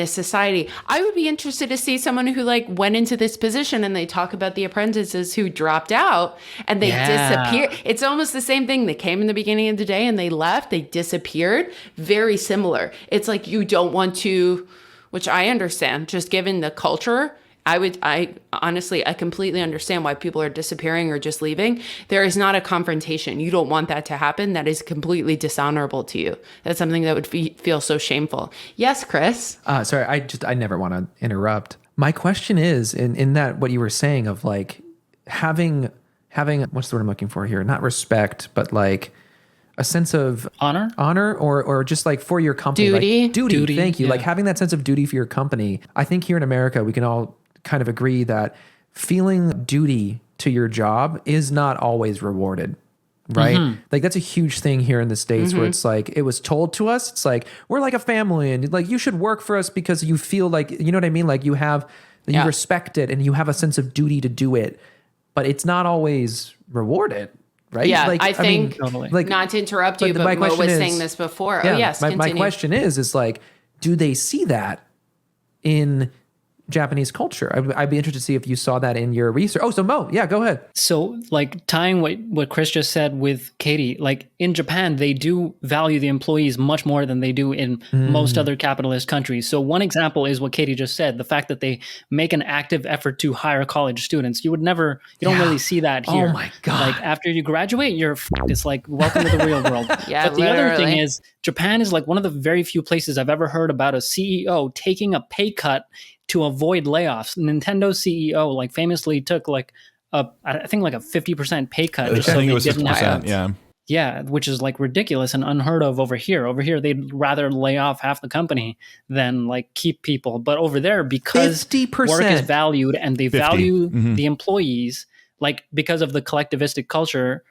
society. I would be interested to see someone who like went into this position, and they talk about the apprentices who dropped out and they disappeared. It's almost the same thing. They came in the beginning of the day and they left, they disappeared. Very similar. It's like you don't want to, which I understand, just given the culture. I honestly completely understand why people are disappearing or just leaving. There is not a confrontation. You don't want that to happen. That is completely dishonorable to you. That's something that would feel so shameful. Yes, Chris? Sorry, I never want to interrupt. My question is, in that what you were saying of like having, what's the word I'm looking for here? Not respect, but like a sense of honor or just like for your company. Duty. Thank you. Yeah. Like having that sense of duty for your company. I think here in America, we can all kind of agree that feeling duty to your job is not always rewarded, right? Mm-hmm. Like that's a huge thing here in the States where it's like, it was told to us, it's like, we're like a family and like, you should work for us because you feel like, you know what I mean? Like you respect it and you have a sense of duty to do it, but it's not always rewarded. Right? Yeah, like, I think, like, not to interrupt you, but Mo was saying this before. Yeah, oh, yes, my question is like, do they see that in Japanese culture? I'd be interested to see if you saw that in your research. Oh, so Mo, yeah, go ahead. So like tying what Chris just said with Katie, like in Japan, they do value the employees much more than they do in most other capitalist countries. So one example is what Katie just said, the fact that they make an active effort to hire college students. You don't really see that here. Oh my God. Like after you graduate, it's like, welcome to the real world. Yeah, but the other thing is Japan is like one of the very few places I've ever heard about a CEO taking a pay cut to avoid layoffs. Nintendo's CEO like famously took like I think like a 50% pay cut. I think it was 50%, yeah. Yeah, which is like ridiculous and unheard of over here. Over here, they'd rather lay off half the company than like keep people. But over there, because 50%. Work is valued and they 50. value the employees, like because of the collectivistic culture,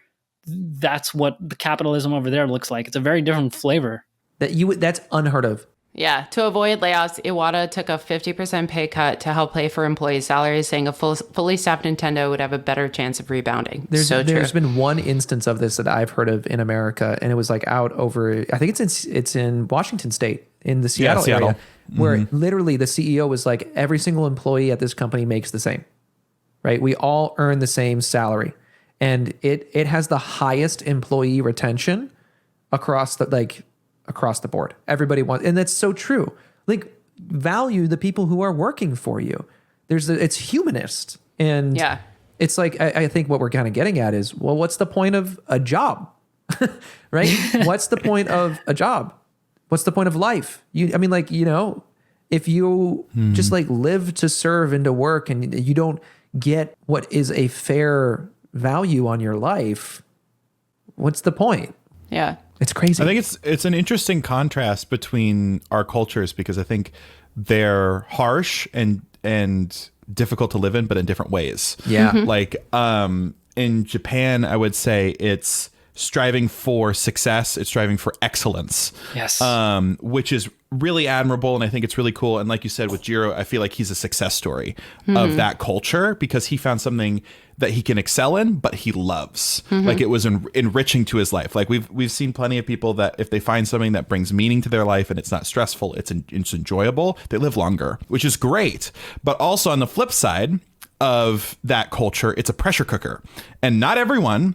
that's what the capitalism over there looks like. It's a very different flavor. That's unheard of. Yeah, to avoid layoffs, Iwata took a 50% pay cut to help pay for employees' salaries, saying a fully staffed Nintendo would have a better chance of rebounding. There's been one instance of this that I've heard of in America, and it was like out over, I think it's in Washington State, in the Seattle area, where literally the CEO was like, every single employee at this company makes the same, right? We all earn the same salary. And it has the highest employee retention across the board. Everybody wants, and that's so true. Like, value the people who are working for you. It's humanist. And it's like, I think what we're kind of getting at is, well, what's the point of a job? Right? What's the point of a job? What's the point of life? If you just like live to serve and to work, and you don't get what is a fair value on your life, what's the point? Yeah. It's crazy. I think it's an interesting contrast between our cultures, because I think they're harsh and difficult to live in, but in different ways. Yeah. Like in Japan, I would say it's striving for success. It's striving for excellence. Yes. Which is really admirable. And I think it's really cool. And like you said with Jiro, I feel like he's a success story of that culture, because he found something that he can excel in, but he loves. Like, it was enriching to his life. Like, we've seen plenty of people that if they find something that brings meaning to their life and it's not stressful, it's enjoyable, they live longer, which is great. But also on the flip side of that culture, it's a pressure cooker, and not everyone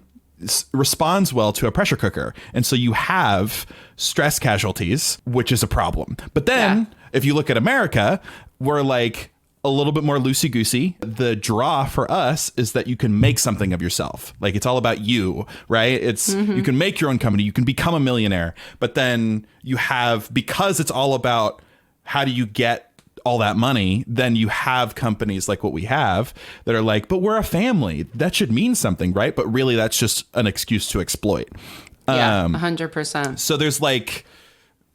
responds well to a pressure cooker. And so you have stress casualties, which is a problem. But then if you look at America, we're like a little bit more loosey-goosey. The draw for us is that you can make something of yourself. Like, it's all about you, right? It's you can make your own company, you can become a millionaire. But then you have, because it's all about how do you get all that money, then you have companies like what we have that are like, but we're a family. That should mean something, right? But really, that's just an excuse to exploit. Yeah, 100%. So there's like,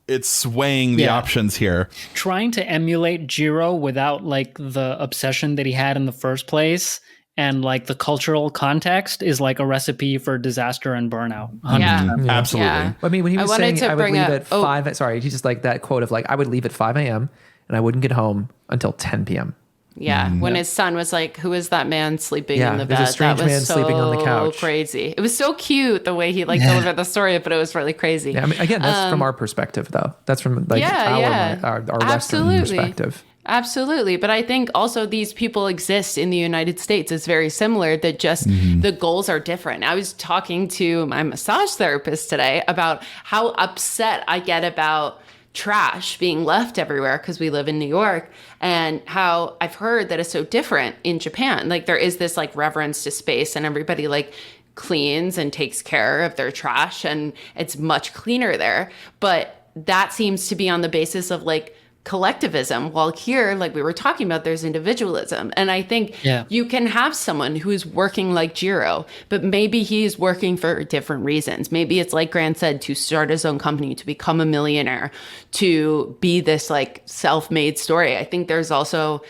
it's weighing the options here. Trying to emulate Jiro without like the obsession that he had in the first place, and like the cultural context, is like a recipe for disaster and burnout. Yeah, absolutely. Yeah. I mean, when he was saying I would leave at 5, he's just like that quote of like, I would leave at 5 a.m. and I wouldn't get home until 10 p.m. Yeah, when his son was like, "Who is that man sleeping in the bed?" There's a strange man sleeping on the couch. Crazy. It was so cute the way he like delivered the story, but it was really crazy. Yeah, I mean, again, that's from our perspective, though. That's from like our Western perspective. Absolutely. But I think also these people exist in the United States. It's very similar, that just the goals are different. I was talking to my massage therapist today about how upset I get about trash being left everywhere because we live in New York, and how I've heard that it's so different in Japan. Like, there is this like reverence to space, and everybody like cleans and takes care of their trash, and it's much cleaner there. But that seems to be on the basis of like collectivism, while here, like we were talking about, there's individualism. And I think you can have someone who's working like Jiro, but maybe he's working for different reasons. Maybe it's like Grant said, to start his own company, to become a millionaire, to be this like self-made story. I think there's also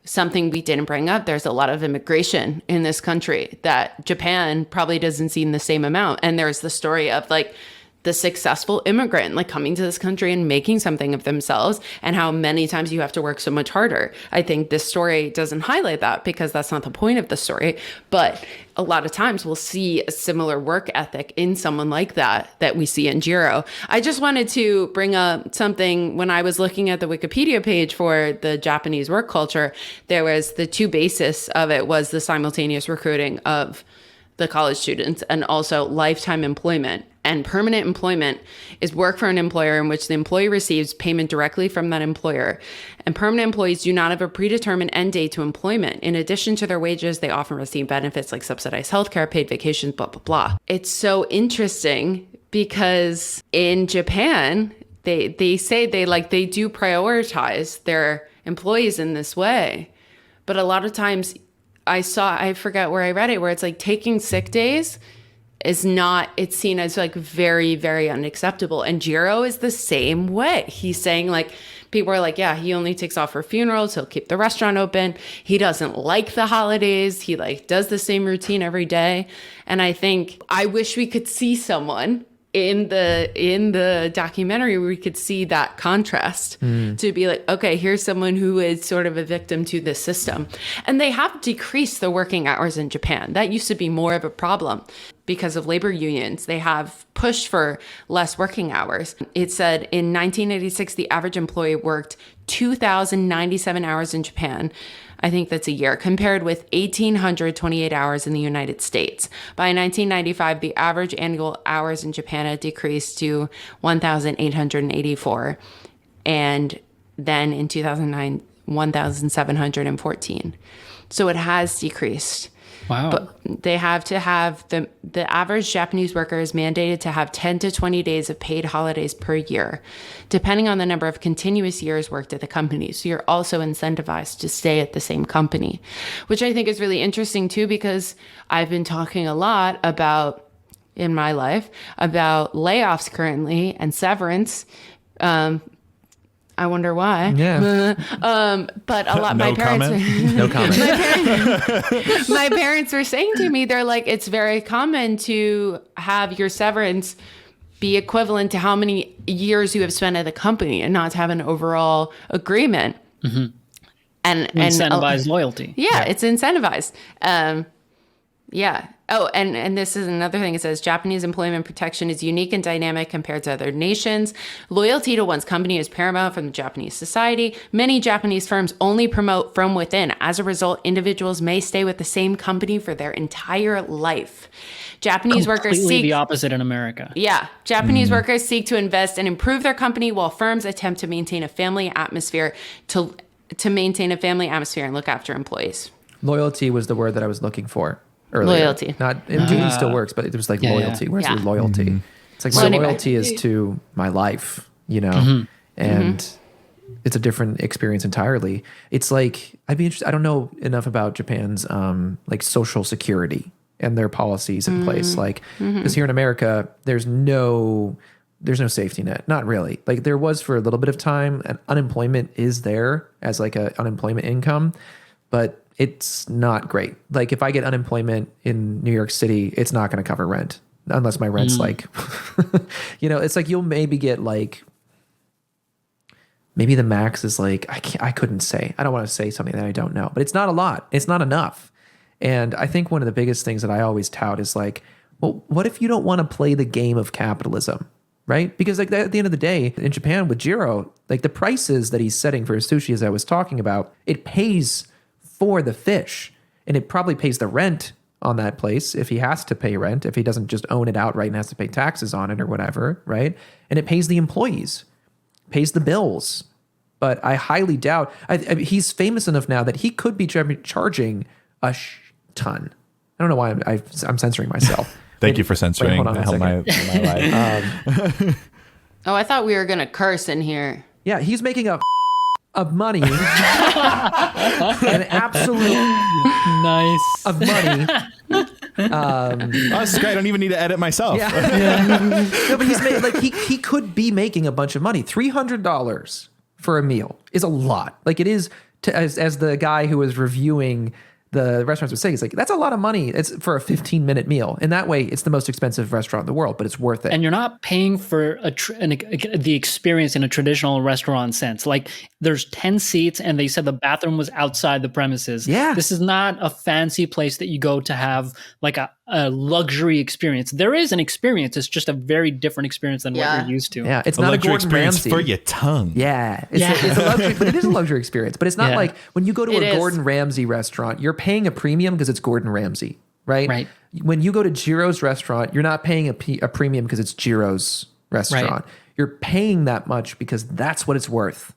something we didn't bring up. There's a lot of immigration in this country that Japan probably doesn't see in the same amount. And there's the story of like the successful immigrant, like coming to this country and making something of themselves, and how many times you have to work so much harder. I think this story doesn't highlight that, because that's not the point of the story. But a lot of times we'll see a similar work ethic in someone like that we see in Jiro. I just wanted to bring up something. When I was looking at the Wikipedia page for the Japanese work culture, there was the two bases of it was the simultaneous recruiting of the college students and also lifetime employment. And permanent employment is work for an employer in which the employee receives payment directly from that employer. And permanent employees do not have a predetermined end date to employment. In addition to their wages, they often receive benefits like subsidized healthcare, paid vacations, blah, blah, blah. It's so interesting because in Japan, they say they do prioritize their employees in this way. But a lot of times I forget where I read it, where it's like taking sick days is not, it's seen as like very, very unacceptable. And Jiro is the same way. He's saying like, people are like, yeah, he only takes off for funerals. He'll keep the restaurant open. He doesn't like the holidays. He like does the same routine every day. And I think, I wish we could see someone in the documentary, we could see that contrast to be like, okay, here's someone who is sort of a victim to the system. And they have decreased the working hours in Japan. That used to be more of a problem because of labor unions. They have pushed for less working hours. It said in 1986, the average employee worked 2,097 hours in Japan. I think that's a year, compared with 1,828 hours in the United States. By 1995, the average annual hours in Japan had decreased to 1,884. And then in 2009, 1,714. So it has decreased. Wow. But they have to have the average Japanese worker is mandated to have 10 to 20 days of paid holidays per year, depending on the number of continuous years worked at the company. So you're also incentivized to stay at the same company, which I think is really interesting too, because I've been talking a lot about in my life about layoffs currently and severance. I wonder why. Yeah. But a lot. No My parents. comment? No comment. My parents were saying to me, they're like, it's very common to have your severance be equivalent to how many years you have spent at the company, and not to have an overall agreement. Mm-hmm. And Incentivize loyalty. Yeah, it's incentivized. Yeah. Oh, and this is another thing. It says Japanese employment protection is unique and dynamic compared to other nations. Loyalty to one's company is paramount from the Japanese society. Many Japanese firms only promote from within. As a result, individuals may stay with the same company for their entire life. Japanese workers Completely seek the opposite in America. Yeah. Japanese workers seek to invest and improve their company, while firms attempt to maintain a family atmosphere to maintain a family atmosphere and look after employees. Loyalty was the word that I was looking for earlier. Loyalty. Not duty still works, but it was like Yeah, loyalty. yeah. Where's Yeah. your loyalty? It's like So my anyway. loyalty is to my life, you know, and it's a different experience entirely. It's like I'd be interested. I don't know enough about Japan's like social security and their policies in place. Like, because here in America, there's no safety net. Not really. Like there was for a little bit of time, and unemployment is there as like a unemployment income, but it's not great. Like if I get unemployment in New York City, it's not going to cover rent unless my rent's like, you know, it's like you'll maybe get like, maybe the max is like, I couldn't say. I don't want to say something that I don't know, but it's not a lot. It's not enough. And I think one of the biggest things that I always tout is like, well, what if you don't want to play the game of capitalism, right? Because like at the end of the day, in Japan with Jiro, like the prices that he's setting for his sushi, as I was talking about, it pays for the fish, and it probably pays the rent on that place if he has to pay rent, if he doesn't just own it outright and has to pay taxes on it or whatever, right? And it pays the employees, pays the bills. But I highly doubt, he's famous enough now that he could be charging a ton. I don't know why I'm censoring myself. Thank you for censoring hold on a my life. Oh, I thought we were going to curse in here. Yeah, he's making of money, an absolute Nice. of money. Oh, this is great. I don't even need to edit myself. No, but he could be making a bunch of money. $300 for a meal is a lot. Like it is as the guy who was reviewing the restaurants would say, it's like, that's a lot of money. It's for a 15-minute meal. And that way it's the most expensive restaurant in the world, but it's worth it. And you're not paying for the experience in a traditional restaurant sense. Like there's 10 seats and they said the bathroom was outside the premises. Yeah. This is not a fancy place that you go to have like a luxury experience. There is an experience. It's just a very different experience than what Yeah. you're used to. Yeah, it's A not a luxury Gordon experience Ramsay. for your tongue. Yeah, it's a luxury, but it is a luxury experience. But it's not Yeah. like when you go to It a is. Gordon Ramsay restaurant, you're paying a premium because it's Gordon Ramsay, right? Right. When you go to Jiro's restaurant, you're not paying a premium because it's Jiro's restaurant. Right. You're paying that much because that's what it's worth.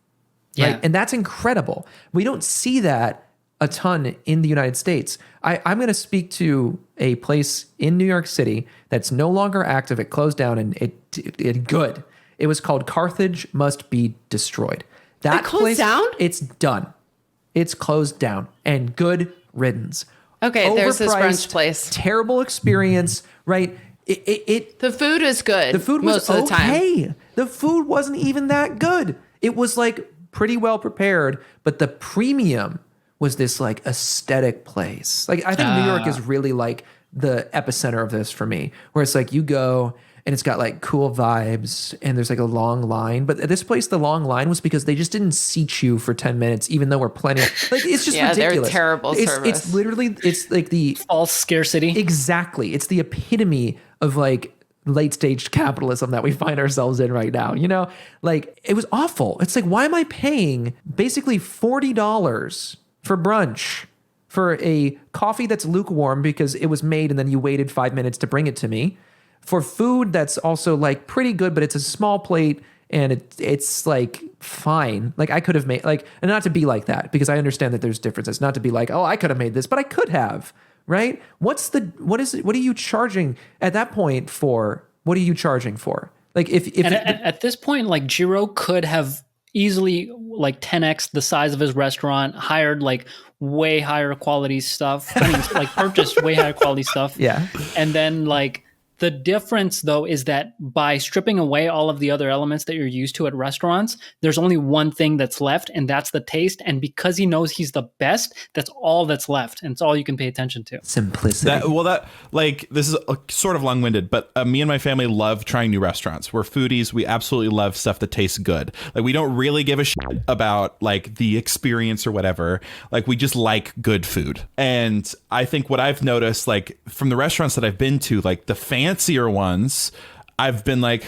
Yeah. Right? And that's incredible. We don't see that a ton in the United States. I'm going to speak to a place in New York City that's no longer active. It closed down and it good. It was called Carthage Must Be Destroyed. That It closed place, down? It's done. It's closed down and good riddance. Okay, there's this brunch Overpriced, place. Terrible experience, right? The food is good. The food was most of the time. okay. The food wasn't even that good. It was like pretty well prepared, but the premium was this like aesthetic place. Like I think New York is really like the epicenter of this for me, where it's like you go and it's got like cool vibes, and there's like a long line. But at this place, the long line was because they just didn't seat you for 10 minutes, even though we're plenty. Like, it's just ridiculous. They're terrible service. It's literally, it's like the false scarcity. Exactly. It's the epitome of like late stage capitalism that we find ourselves in right now. You know, like it was awful. It's like, why am I paying basically $40 for brunch for a coffee that's lukewarm because it was made and then you waited 5 minutes to bring it to me, for food that's also like pretty good, but it's a small plate and it's like fine. Like I could have made like, and not to be like that, because I understand that there's differences, not to be like, oh, I could have made this, but I could have. Right? What are you charging at that point for? What are you charging for? Like if at this point, like Jiro could have easily like 10x the size of his restaurant, hired like way higher quality stuff. I mean, like purchased way higher quality stuff. Yeah. And then like the difference though is that by stripping away all of the other elements that you're used to at restaurants, there's only one thing that's left, and that's the taste. And because he knows he's the best, that's all that's left, and it's all you can pay attention to. Simplicity. This is sort of long-winded, but me and my family love trying new restaurants. We're foodies. We absolutely love stuff that tastes good. Like we don't really give a shit about like the experience or whatever. Like we just like good food. And I think what I've noticed, like from the restaurants that I've been to, like the fancier ones, I've been like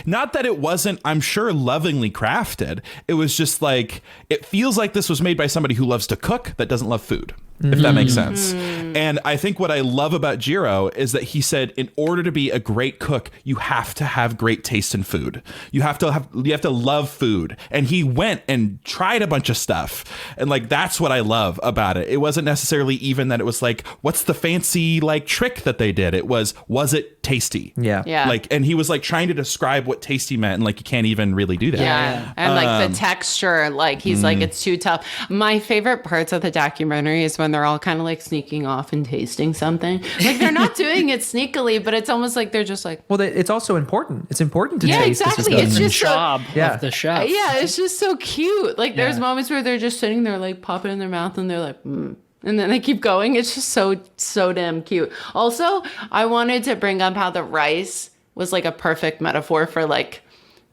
not that it wasn't, I'm sure, lovingly crafted. It was just like, it feels like this was made by somebody who loves to cook that doesn't love food, if that makes sense. And I think what I love about Jiro is that he said, in order to be a great cook, you have to have great taste in food. You have to love food. And he went and tried a bunch of stuff. And like, that's what I love about it. It wasn't necessarily even that it was like, what's the fancy like trick that they did? It was it tasty? Yeah. Like, and he was like trying to describe what tasty meant, and like, you can't even really do that. Yeah. And like the texture, like he's like, it's too tough. My favorite parts of the documentary is when they're all kind of like sneaking off and tasting something. Like they're not doing it sneakily, but it's almost like they're just like, well, it's also important. It's important to yeah, taste. exactly. This It's stuff. just job Yeah. of the chef. yeah, it's just so cute. Like there's moments where they're just sitting there like popping in their mouth and they're like, and then they keep going. It's just so damn cute. Also, I wanted to bring up how the rice was like a perfect metaphor for like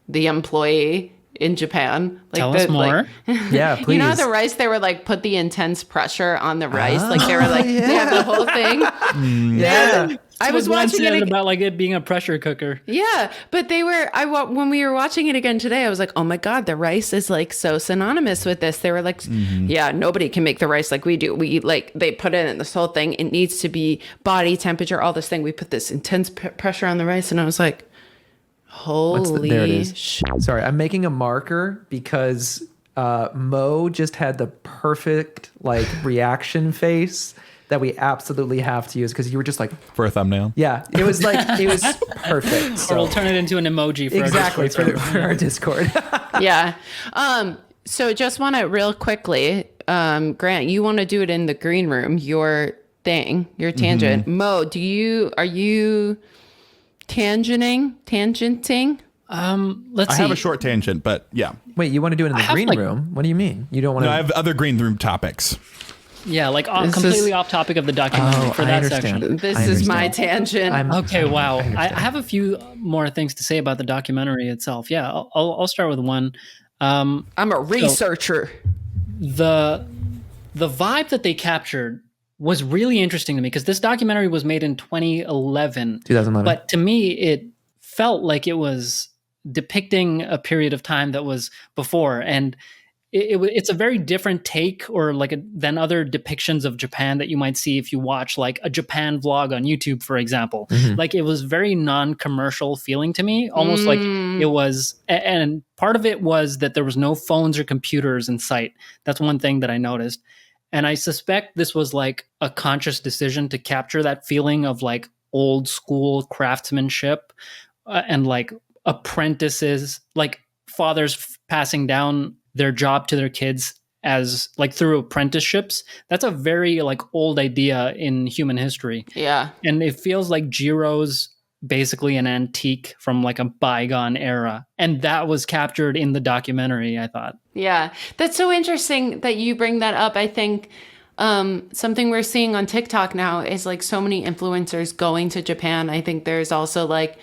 the employee in Japan. Like Tell us more. Yeah, please. You know how the rice, they were like put the intense pressure on the rice. Like they were like, they have the whole thing. Yeah. I was watching it about like it being a pressure cooker. Yeah, but they were. When we were watching it again today, I was like, "Oh my god, the rice is like so synonymous with this." They were like, "Yeah, nobody can make the rice like we do. We like they put it in this whole thing. It needs to be body temperature, all this thing. We put this intense pressure on the rice." And I was like, "Holy there it is. Sorry, I'm making a marker because Mo just had the perfect like reaction face that we absolutely have to use, because you were just like, For a thumbnail. yeah, it was like, it was perfect. So. Or we'll turn it into an emoji for Exactly, for our Discord. yeah." So just want to real quickly, Grant, you want to do it in the green room, your thing, your tangent. Mo, are you tangenting? Let's I see. have a short tangent, but yeah. Wait, you want to do it in the have, green like- room? What do you mean? You don't want No, to? I have other green room topics. Yeah, like This completely is- off topic of the documentary for I that understand. section. This I is my understand. tangent. Okay, wow. I have a few more things to say about the documentary itself. Yeah, I'll start with one. I'm a researcher. The vibe that they captured was really interesting to me, because this documentary was made in 2011. 2011. But to me, it felt like it was depicting a period of time that was before. And it's a very different take, or like than other depictions of Japan that you might see if you watch like a Japan vlog on YouTube, for example. Like it was very non-commercial feeling to me, almost like it was. And part of it was that there was no phones or computers in sight. That's one thing that I noticed. And I suspect this was like a conscious decision to capture that feeling of like old school craftsmanship and like apprentices, like fathers passing down their job to their kids as like through apprenticeships. That's a very like old idea in human history. Yeah. And it feels like Jiro's basically an antique from like a bygone era. And that was captured in the documentary, I thought. Yeah. That's so interesting that you bring that up. I think something we're seeing on TikTok now is like so many influencers going to Japan. I think there's also like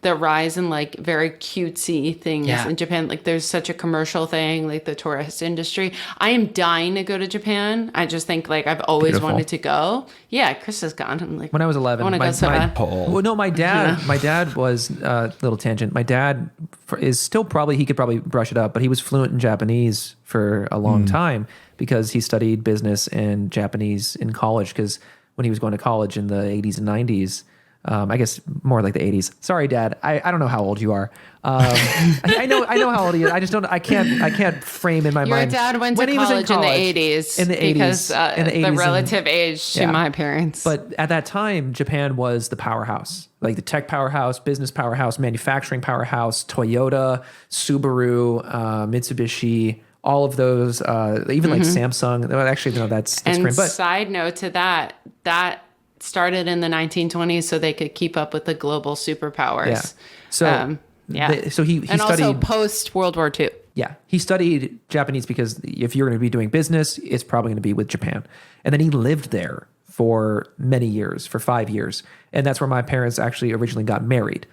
the rise in like very cutesy things in Japan. Like there's such a commercial thing, like the tourist industry. I am dying to go to Japan. I just think like I've always wanted to go. Yeah, Chris has gone. I'm like, when I was 11, I want to go so bad. Well, no, my dad was little tangent. My dad is still probably, he could probably brush it up, but he was fluent in Japanese for a long time because he studied business and Japanese in college. Because when he was going to college in the 80s and 90s, I guess more like the 80s. Sorry, Dad. I don't know how old you are. I know how old he is. I just don't. I can't frame in my mind. Your dad went to college in the 80s. In the 80s, because in the 80s, the relative age to my parents. But at that time, Japan was the powerhouse, like the tech powerhouse, business powerhouse, manufacturing powerhouse. Toyota, Subaru, Mitsubishi. All of those, even like Samsung. Actually, no, that's and great. But side note to that started in the 1920s so they could keep up with the global superpowers. Yeah. So so he and studied also post World War II. Yeah, he studied Japanese because if you're going to be doing business, it's probably going to be with Japan. And then he lived there for many years, for 5 years, and that's where my parents actually originally got married.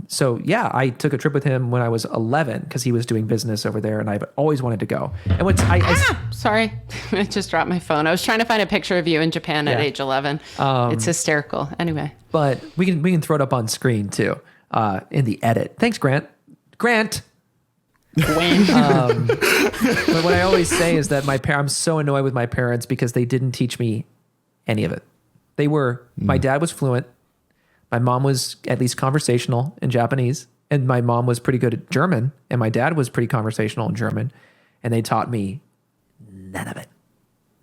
So yeah, I took a trip with him when I was 11 because he was doing business over there, and I've always wanted to go. And what's sorry, I just dropped my phone. I was trying to find a picture of you in Japan at age 11. It's hysterical. Anyway, but we can throw it up on screen too in the edit. Thanks, Grant. But what I always say is that I'm so annoyed with my parents because they didn't teach me any of it. My dad was fluent. My mom was at least conversational in Japanese, and my mom was pretty good at German, and my dad was pretty conversational in German, and they taught me none of it.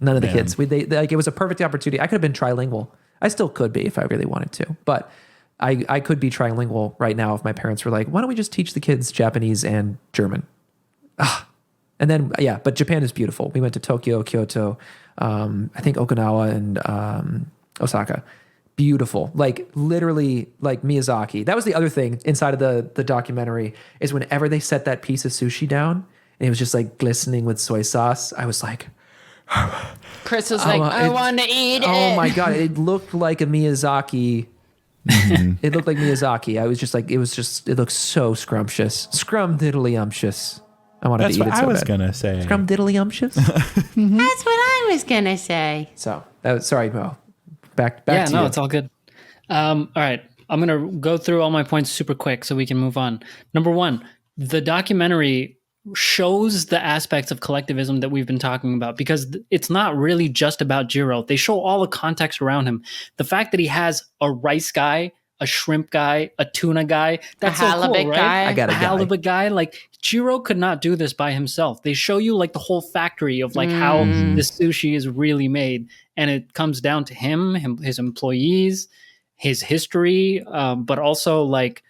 None of the kids. It was a perfect opportunity. I could have been trilingual. I still could be if I really wanted to, but I could be trilingual right now if my parents were like, why don't we just teach the kids Japanese and German? And then, but Japan is beautiful. We went to Tokyo, Kyoto, I think Okinawa and Osaka. Beautiful, like literally like Miyazaki. That was the other thing inside of the documentary is whenever they set that piece of sushi down and it was just like glistening with soy sauce, I was like, Chris was like, I want to eat it. Oh my God, it looked like a Miyazaki. It looked like Miyazaki. I was just like, it looked so scrumptious. Scrum-diddly-umptious. I wanted to eat it so bad. That's what I was going to say. Scrum-diddly-umptious? That's what I was going to say. So, sorry, Mo. Back to you. No, it's all good. All right. I'm going to go through all my points super quick so we can move on. Number one, the documentary shows the aspects of collectivism that we've been talking about because it's not really just about Jiro. They show all the context around him. The fact that he has a rice guy, a shrimp guy, a tuna guy, that's so cool, right? I got a halibut guy. Like Jiro could not do this by himself. They show you like the whole factory of like how the sushi is really made. And it comes down to him, his employees, his history, but also like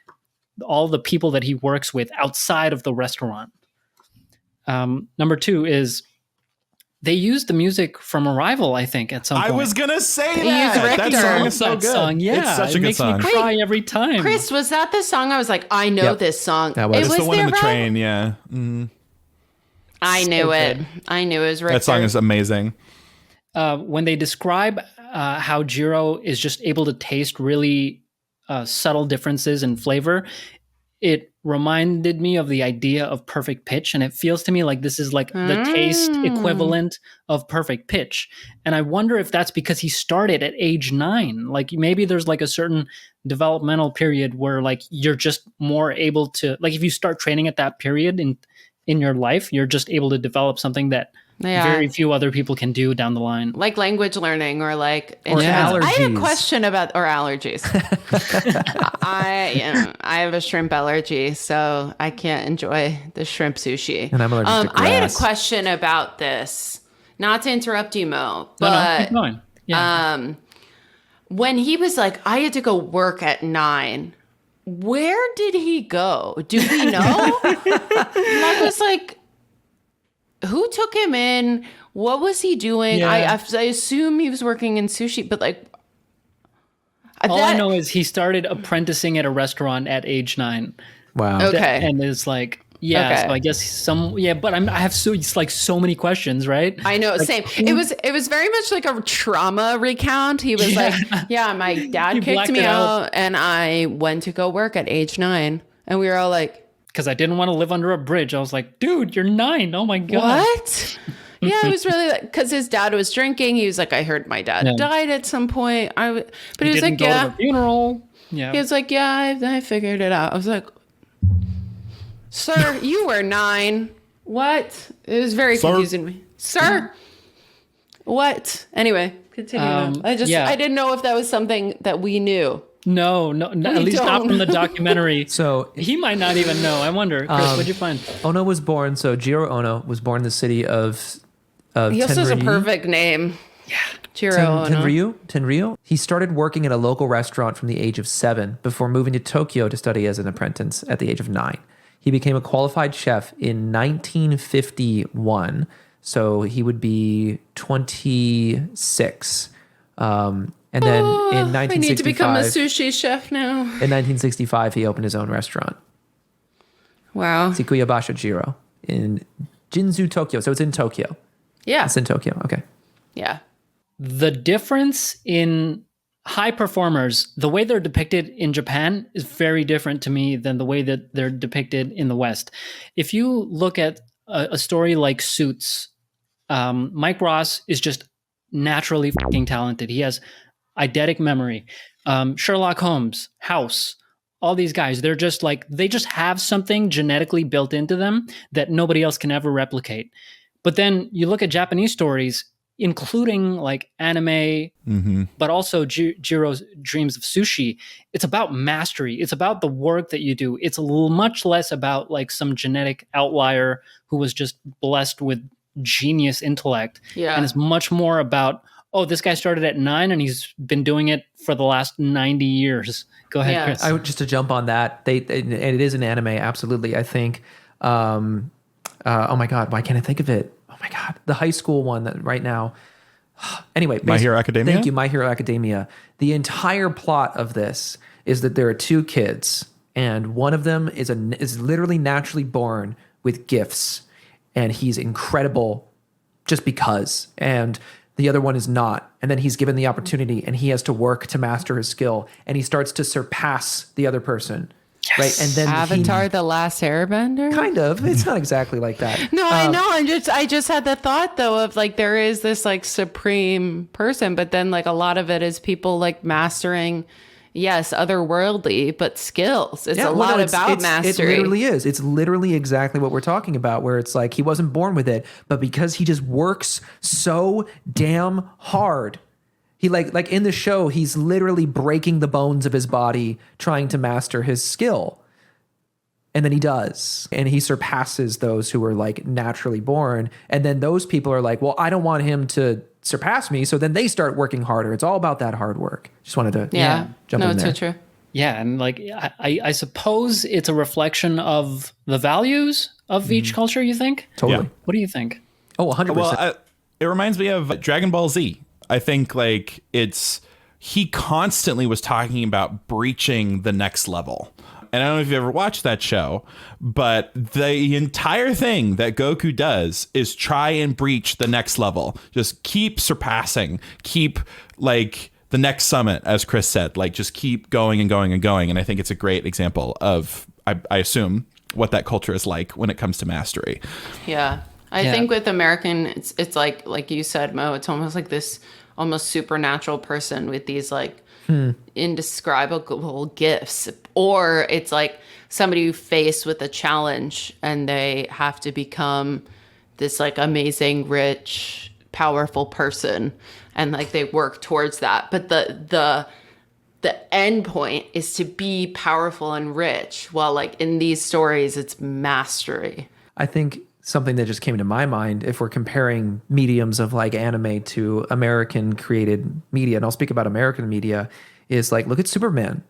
all the people that he works with outside of the restaurant. Number two is they used the music from Arrival, I think, at some point. I was going to say They that. used Richter. That song is so good. Song. Yeah, it's such a good song. It makes me cry every time. Chris, was that the song? I was like, I know this song. That was. It's the one in the right? train, yeah. I knew it. Good. I knew it was Richter. That song is amazing. When they describe how Jiro is just able to taste really subtle differences in flavor, it reminded me of the idea of perfect pitch. And it feels to me like this is like the taste equivalent of perfect pitch. And I wonder if that's because he started at age 9. Like maybe there's like a certain developmental period where like you're just more able to, like if you start training at that period in your life, you're just able to develop something that very few other people can do down the line. Like language learning or like allergies. I had a question about allergies. I have a shrimp allergy, so I can't enjoy the shrimp sushi. And I'm allergic to grass. I had a question about this. Not to interrupt you, Mo, but no, keep going. Yeah. When he was like, I had to go work at 9. Where did he go? Do we know? I was like, who took him in? What was he doing? Yeah. I assume he was working in sushi, but like, all I know is he started apprenticing at a restaurant at age 9. Wow. Okay. And is like, Yeah, Okay. so I guess but I have so many questions, right? I know, same. It was very much like a trauma recount. He was like, yeah, my dad He kicked blacked me it out. out and I went to go work at age 9. And we were all like, Because I didn't want to live under a bridge. I was like, dude, you're 9. Oh my God. what? Yeah, it was really like, because his dad was drinking. He was like, I heard my dad died at some point. But he was Didn't like, go yeah. to the funeral. Yeah. He was like, yeah, I figured it out. I was like, sir, you were 9. What? It was very confusing to me. Sir, what? Anyway, continue. I didn't know if that was something that we knew. No, at least not from the documentary. So he might not even know. I wonder, Chris, what'd you find? Ono was born. So Jiro Ono was born in the city of He also has a Tenryu. perfect name. Yeah. Jiro Ono. Tenryu. He started working at a local restaurant from the age of 7 before moving to Tokyo to study as an apprentice at the age of 9. He became a qualified chef in 1951. So he would be 26. And then in 1965, I need to become a sushi chef now. In 1965, he opened his own restaurant, Wow. Sikuyabasha Jiro, in Jinzu, Tokyo. So it's in Tokyo. Yeah. It's in Tokyo. Okay. Yeah. The difference in high performers, the way they're depicted in Japan is very different to me than the way that they're depicted in the West. If you look at a story like Suits, Mike Ross is just naturally fucking talented. He has eidetic memory. Sherlock Holmes, House, all these guys, they're just like, they just have something genetically built into them that nobody else can ever replicate. But then you look at Japanese stories, including like anime, but also Jiro's Dreams of Sushi. It's about mastery. It's about the work that you do. It's much less about like some genetic outlier who was just blessed with genius intellect. Yeah. And it's much more about, oh, this guy started at 9 and he's been doing it for the last 90 years. Go ahead, Yeah. Chris. Just to jump on that, and it is an anime, absolutely. I think, oh my God, why can't I think of it? Oh my God, the high school one that right now. Anyway, My Hero Academia? Thank you, My Hero Academia. The entire plot of this is that there are 2 kids, and one of them is literally naturally born with gifts, and he's incredible just because, and the other one is not. And then he's given the opportunity, and he has to work to master his skill, and he starts to surpass the other person. Yes. Right, and then Avatar: The Last Airbender. Kind of. It's not exactly like that. No, I know. I just had the thought though of like there is this like supreme person, but then like a lot of it is people like mastering, yes, otherworldly, but skills. It's a lot about mastery. It literally is. It's literally exactly what we're talking about, where it's like he wasn't born with it, but because he just works so damn hard. He like in the show, he's literally breaking the bones of his body trying to master his skill. And then he does. And he surpasses those who are like naturally born. And then those people are like, well, I don't want him to surpass me. So then they start working harder. It's all about that hard work. Just wanted to jump in it's there. so true. Yeah, and like I suppose it's a reflection of the values of each culture, you think? Totally. Yeah. What do you think? Oh, 100%. Well, it reminds me of Dragon Ball Z. I think like he constantly was talking about breaching the next level. And I don't know if you ever watched that show, but the entire thing that Goku does is try and breach the next level. Just keep surpassing, keep like the next summit, as Chris said, like just keep going and going and going. And I think it's a great example of, I assume, what that culture is like when it comes to mastery. Yeah. I think with American, it's like you said, Mo, it's almost like this almost supernatural person with these like indescribable gifts. Or it's like somebody who faced with a challenge and they have to become this like amazing, rich, powerful person. And like they work towards that. But the end point is to be powerful and rich. While like in these stories, it's mastery. I think something that just came to my mind, if we're comparing mediums of like anime to American created media, and I'll speak about American media, is like, look at Superman,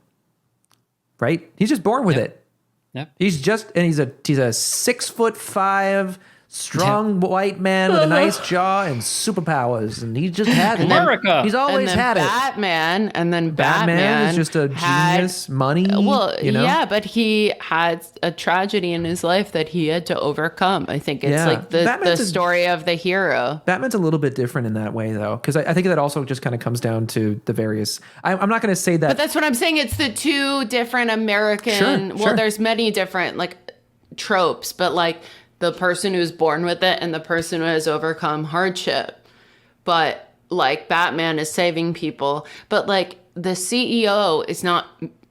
right? He's just born with it. Yep. He's a 6'5" strong white man with a nice jaw and superpowers, and he just had it. America. He's always and then had it. Batman, and then Batman is just a genius, money. Well, you know? yeah, but he had a tragedy in his life that he had to overcome. I think it's Yeah. like the Batman's story of the hero. Batman's a little bit different in that way, though, because I think that also just kind of comes down to the various. I'm not going to say that. But that's what I'm saying. It's the two different American. Sure. There's many different like tropes, but like the person who's born with it and the person who has overcome hardship. But like Batman is saving people, but like the CEO is not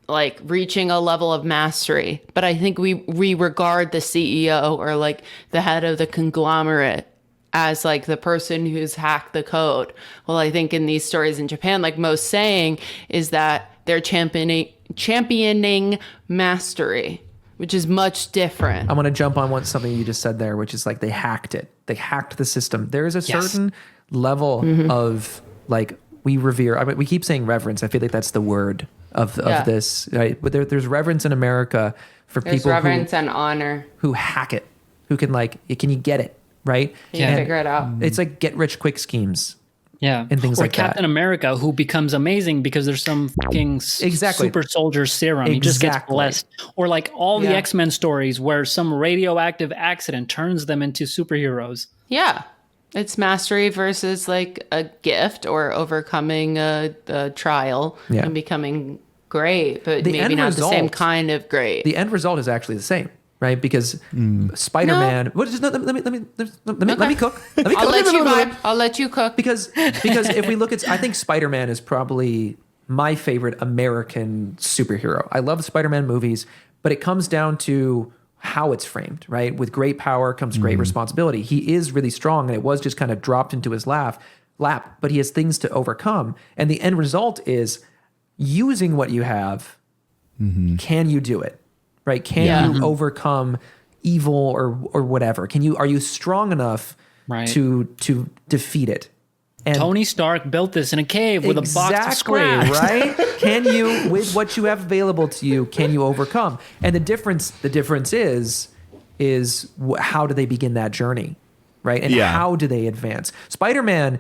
like reaching a level of mastery. But I think we regard the CEO or like the head of the conglomerate as like the person who's hacked the code. Well, I think in these stories in Japan, like most saying is that they're championing mastery, which is much different. I want to jump on something you just said there, which is like they hacked it. They hacked the system. There is a certain level of like we revere. I mean, we keep saying reverence. I feel like that's the word of this, right? But there's reverence in America for There's people reverence and honor. who hack it, who can like, can you get it, right? You can figure it out. It's like get rich quick schemes. Yeah. And things or like that. Captain America, who becomes amazing because there's some fucking super soldier serum. He just gets blessed. Or like all the X-Men stories where some radioactive accident turns them into superheroes. Yeah. It's mastery versus like a gift or overcoming a trial and becoming great, but maybe not the same kind of great. The end result is actually the same. Right, because Spider-Man. Let me cook. I'll let you cook. Because if we look at, I think Spider-Man is probably my favorite American superhero. I love Spider-Man movies, but it comes down to how it's framed. Right, with great power comes great responsibility. He is really strong, and it was just kind of dropped into his lap. But he has things to overcome, and the end result is using what you have. Can you do it? Right? Can you overcome evil or whatever? Are you strong enough to defeat it? And Tony Stark built this in a cave with a box of scraps. Right? Can you, with what you have available to you, can you overcome? And the difference is how do they begin that journey? Right? And how do they advance? Spider-Man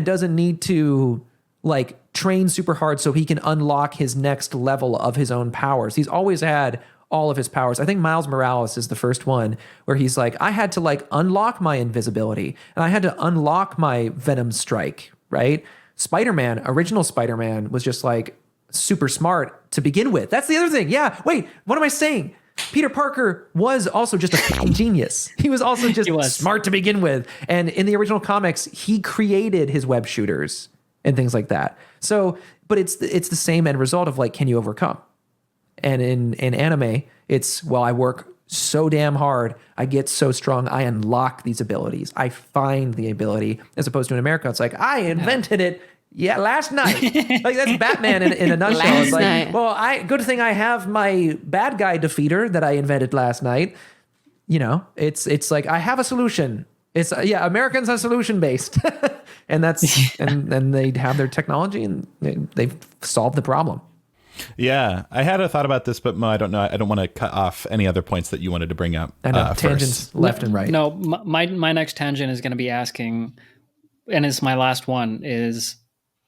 doesn't need to like train super hard so he can unlock his next level of his own powers. He's always had all of his powers. I think Miles Morales is the first one where he's like, I had to like unlock my invisibility and I had to unlock my Venom strike, right? Original Spider-Man was just like super smart to begin with. That's the other thing. Yeah. Wait, what am I saying? Peter Parker was also just a fucking genius. He was also just smart to begin with. And in the original comics, he created his web shooters and things like that. So, but it's the same end result of like, can you overcome? And in anime, it's, well, I work so damn hard. I get so strong. I unlock these abilities. I find the ability, as opposed to in America, it's like, I invented it. Yeah, last night. Like that's Batman in a nutshell. It's like, well, good thing I have my bad guy defeater that I invented last night. You know, it's like I have a solution. It's Americans are solution based, and that's and they have their technology and they've solved the problem. Yeah, I had a thought about this, but Mo, I don't know. I don't want to cut off any other points that you wanted to bring up. I know tangents left and right. No, my next tangent is going to be asking, and it's my last one. Is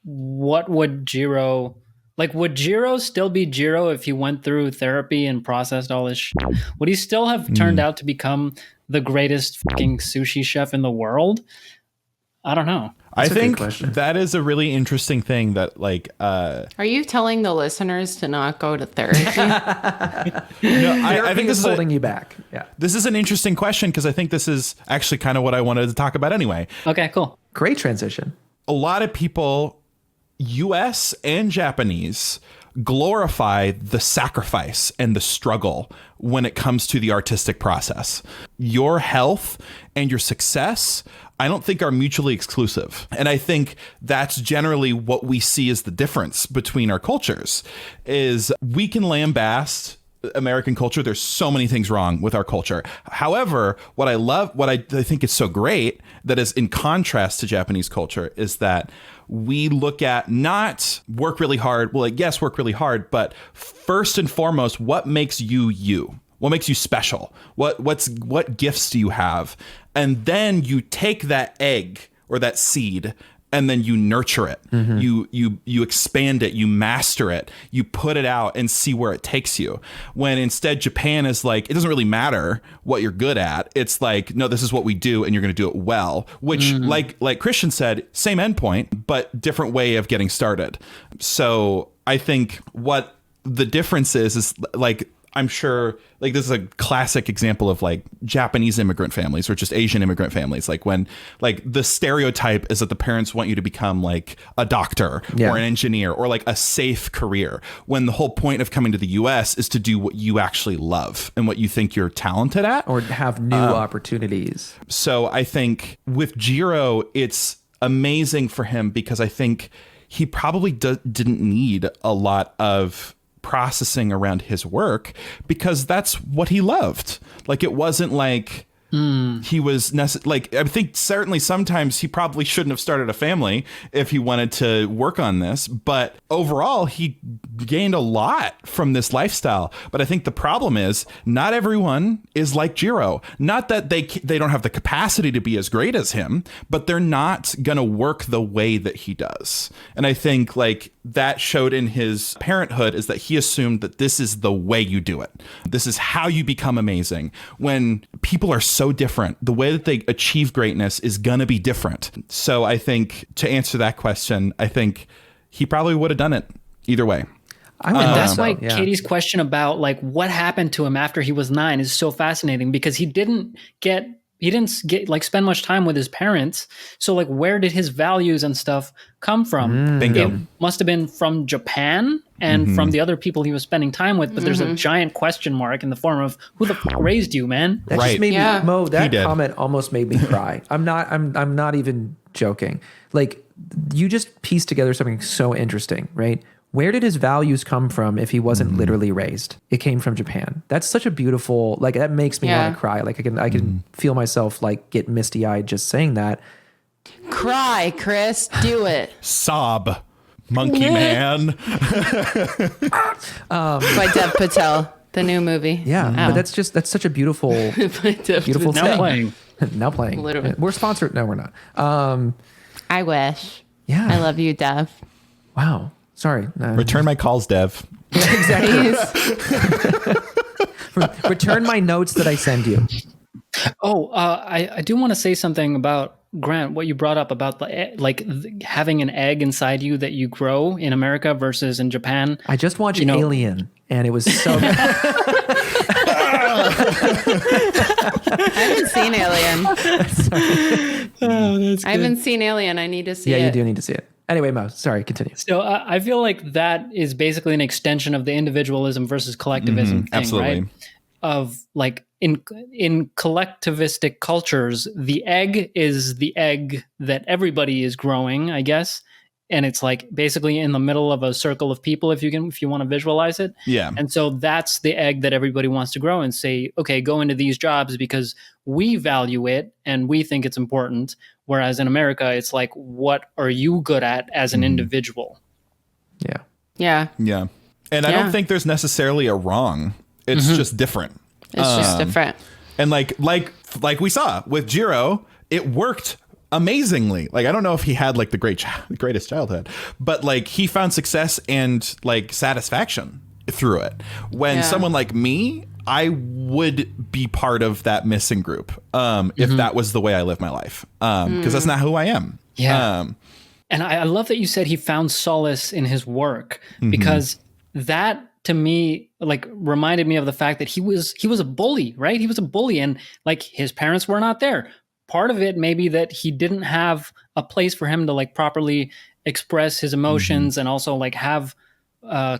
what would Jiro would Jiro still be Jiro if he went through therapy and processed all his shit? Would he still have turned out to become the greatest fucking sushi chef in the world? I don't know. I think that is a really interesting thing that are you telling the listeners to not go to therapy? No, I think this is holding you back. Yeah. This is an interesting question because I think this is actually kind of what I wanted to talk about anyway. Okay, cool. Great transition. A lot of people, US and Japanese, glorify the sacrifice and the struggle when it comes to the artistic process. Your health and your success, I don't think are mutually exclusive. And I think that's generally what we see as the difference between our cultures is we can lambast American culture. There's so many things wrong with our culture. However, what I think is so great that is in contrast to Japanese culture is that we look at not work really hard. Well, yes, work really hard, but first and foremost, what makes you you? What makes you special? What gifts do you have? And then you take that egg or that seed and then you nurture it. You expand it, you master it, you put it out and see where it takes you. When instead Japan is like, it doesn't really matter what you're good at. It's like, no, this is what we do and you're going to do it well, which like Christian said, same endpoint, but different way of getting started. So I think what the difference is like, I'm sure like this is a classic example of like Japanese immigrant families or just Asian immigrant families. Like when like the stereotype is that the parents want you to become like a doctor or an engineer or like a safe career, when the whole point of coming to the US is to do what you actually love and what you think you're talented at or have new opportunities. So I think with Jiro, it's amazing for him because I think he probably didn't need a lot of processing around his work because that's what he loved. Like it wasn't like he was like, I think certainly sometimes he probably shouldn't have started a family if he wanted to work on this, but overall he gained a lot from this lifestyle. But I think the problem is not everyone is like Jiro. Not that they don't have the capacity to be as great as him, but they're not going to work the way that he does. And I think like that showed in his parenthood is that he assumed that this is the way you do it. This is how you become amazing. When people are so different, the way that they achieve greatness is going to be different. So I think to answer that question, I think he probably would have done it either way. And that's why Katie's question about like what happened to him after he was 9 is so fascinating, because he didn't get like spend much time with his parents. So like where did his values and stuff come from? Bingo. It must have been from Japan and from the other people he was spending time with, but there's a giant question mark in the form of who the f- raised you, man? That just made me, Mo, that comment almost made me cry. I'm not even joking. Like you just pieced together something so interesting, right? Where did his values come from if he wasn't literally raised? It came from Japan. That's such a beautiful, like that makes me want to cry. Like I can feel myself like get misty eyed just saying that. Cry, Chris. Do it. Sob. Monkey Man. By Dev Patel, the new movie. Yeah, but that's such a beautiful, beautiful thing. Now playing. Literally. We're sponsored. No, we're not. I wish. Yeah. I love you, Dev. Wow. Sorry. Return my calls, Dev. Exactly. Return my notes that I send you. Oh, I do want to say something about Grant, what you brought up about having an egg inside you that you grow in America versus in Japan. I just watched Alien, and it was so good. I haven't seen Alien. I haven't seen Alien. I need to see it. Yeah, you do need to see it. Anyway, Mo, sorry, continue. So I feel like that is basically an extension of the individualism versus collectivism thing, absolutely. Right? Of like in collectivistic cultures, the egg is the egg that everybody is growing, I guess. And it's like basically in the middle of a circle of people, if you want to visualize it. Yeah. And so that's the egg that everybody wants to grow and say, okay, go into these jobs because we value it and we think it's important. Whereas in America, it's like, what are you good at as an individual? Yeah. Yeah. Yeah. And I don't think there's necessarily a wrong. It's just different. It's just different. And like we saw with Jiro, it worked amazingly. Like I don't know if he had like the greatest childhood, but like he found success and like satisfaction through it. When someone like me, I would be part of that missing group if that was the way I live my life, because that's not who I am. Yeah. And I love that you said he found solace in his work, because that to me like reminded me of the fact that he was a bully, right? He was a bully, and like his parents were not there. Part of it may be that he didn't have a place for him to like properly express his emotions and also like have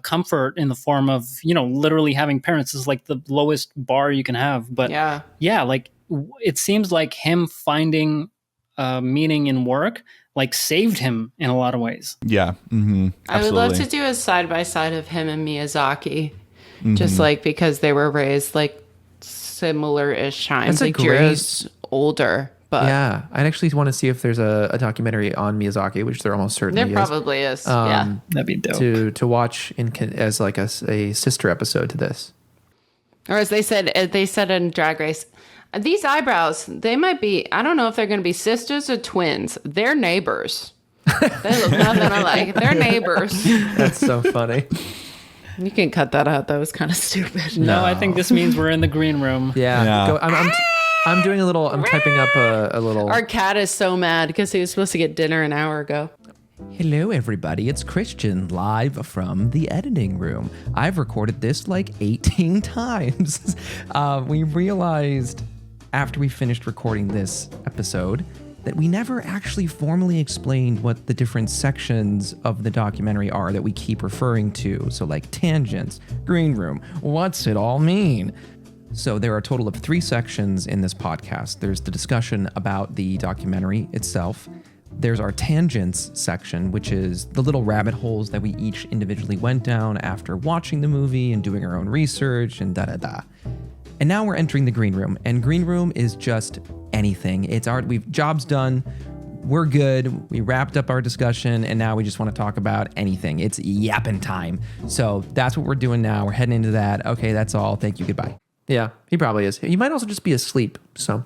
comfort in the form of, literally having parents is like the lowest bar you can have. But like it seems like him finding meaning in work like saved him in a lot of ways. Yeah. I would love to do a side by side of him and Miyazaki, just like because they were raised like similar-ish times. That's like Jiro's older. But yeah, I'd actually want to see if there's a documentary on Miyazaki, which there almost certainly is. There probably is. Yeah, that'd be dope to watch as like a sister episode to this. Or as they said in Drag Race, These eyebrows, they might be, I don't know if they're going to be sisters or twins. They're neighbors. They look nothing alike. They're neighbors. That's so funny. You can cut that out. That was kind of stupid. No, I think this means we're in the green room. Yeah. Go, I'm doing a little, I'm typing up a little. Our cat is so mad because he was supposed to get dinner an hour ago. Hello, everybody. It's Christian live from the editing room. I've recorded this like 18 times. We realized after we finished recording this episode that we never actually formally explained what the different sections of the documentary are that we keep referring to. So like tangents, green room, what's it all mean? So there are a total of 3 sections in this podcast. There's the discussion about the documentary itself. There's our tangents section, which is the little rabbit holes that we each individually went down after watching the movie and doing our own research and da-da-da. And now we're entering the green room, and green room is just anything. It's we've job's done. We're good. We wrapped up our discussion, and now we just want to talk about anything. It's yapping time. So that's what we're doing now. We're heading into that. Okay, that's all. Thank you. Goodbye. Yeah, he probably is. He might also just be asleep. So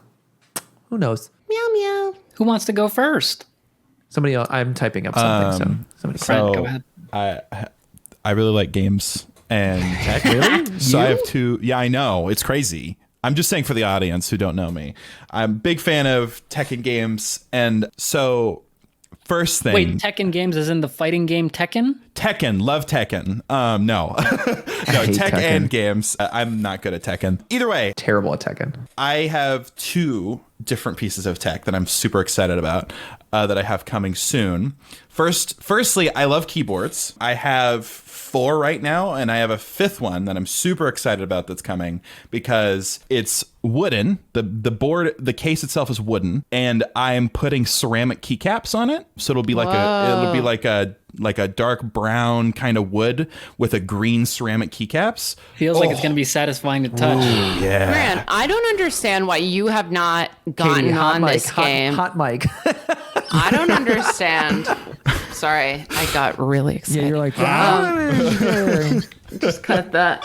who knows? Meow, meow. Who wants to go first? Somebody else. I'm typing up something. Brent, go ahead. I really like games and tech. Really? So I have 2. Yeah, I know. It's crazy. I'm just saying for the audience who don't know me. I'm a big fan of tech and games. And so first thing. Wait, Tekken games is in the fighting game Tekken? Tekken. Love Tekken. No. No, tech Tekken. and games. I'm not good at Tekken. Either way. Terrible at Tekken. I have 2 different pieces of tech that I'm super excited about that I have coming soon. Firstly, I love keyboards. I have 4 right now, and I have a 5th one that I'm super excited about that's coming because it's wooden. The board, the case itself is wooden, and I'm putting ceramic keycaps on it. So it'll be like a dark brown kind of wood with a green ceramic keycaps. Feels like it's going to be satisfying to touch. Ooh, yeah. Grant, I don't understand why you have not gotten Katie, hot on mic, this game. Hot mic. I don't understand. Sorry, I got really excited. Yeah, you're like, just cut that.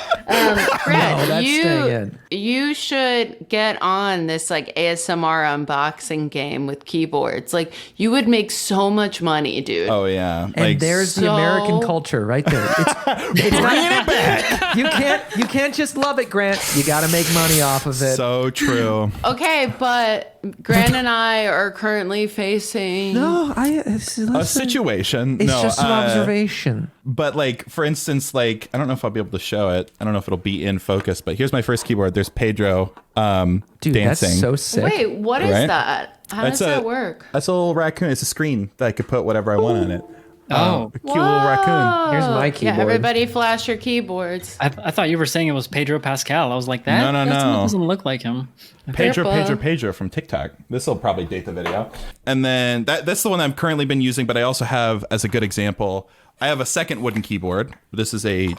Grant, No, that's staying in. you should get on this like ASMR unboxing game with keyboards. Like you would make so much money, dude. Oh yeah. and there's the American culture right there. It's not back. You can't just love it, Grant. You got to make money off of it. so true. Okay, but Grant and I are currently facing. A situation. It's just an observation. But like, for instance, like, I don't know if I'll be able to show it. I don't know if it'll be in focus, but here's my first keyboard. There's Pedro Dude, dancing. that's so sick. Wait, what is Right? that? How does that work? That's a little raccoon. It's a screen that I could put whatever I want on it. Oh. A cute little raccoon. Here's my Yeah, keyboard. everybody flash your keyboards. I thought you were saying it was Pedro Pascal. I was like, that No. doesn't look like him. Pedro from TikTok. This will probably date the video. And then that's the one that I've currently been using, but I also have, as a good example, I have a second wooden keyboard. This is a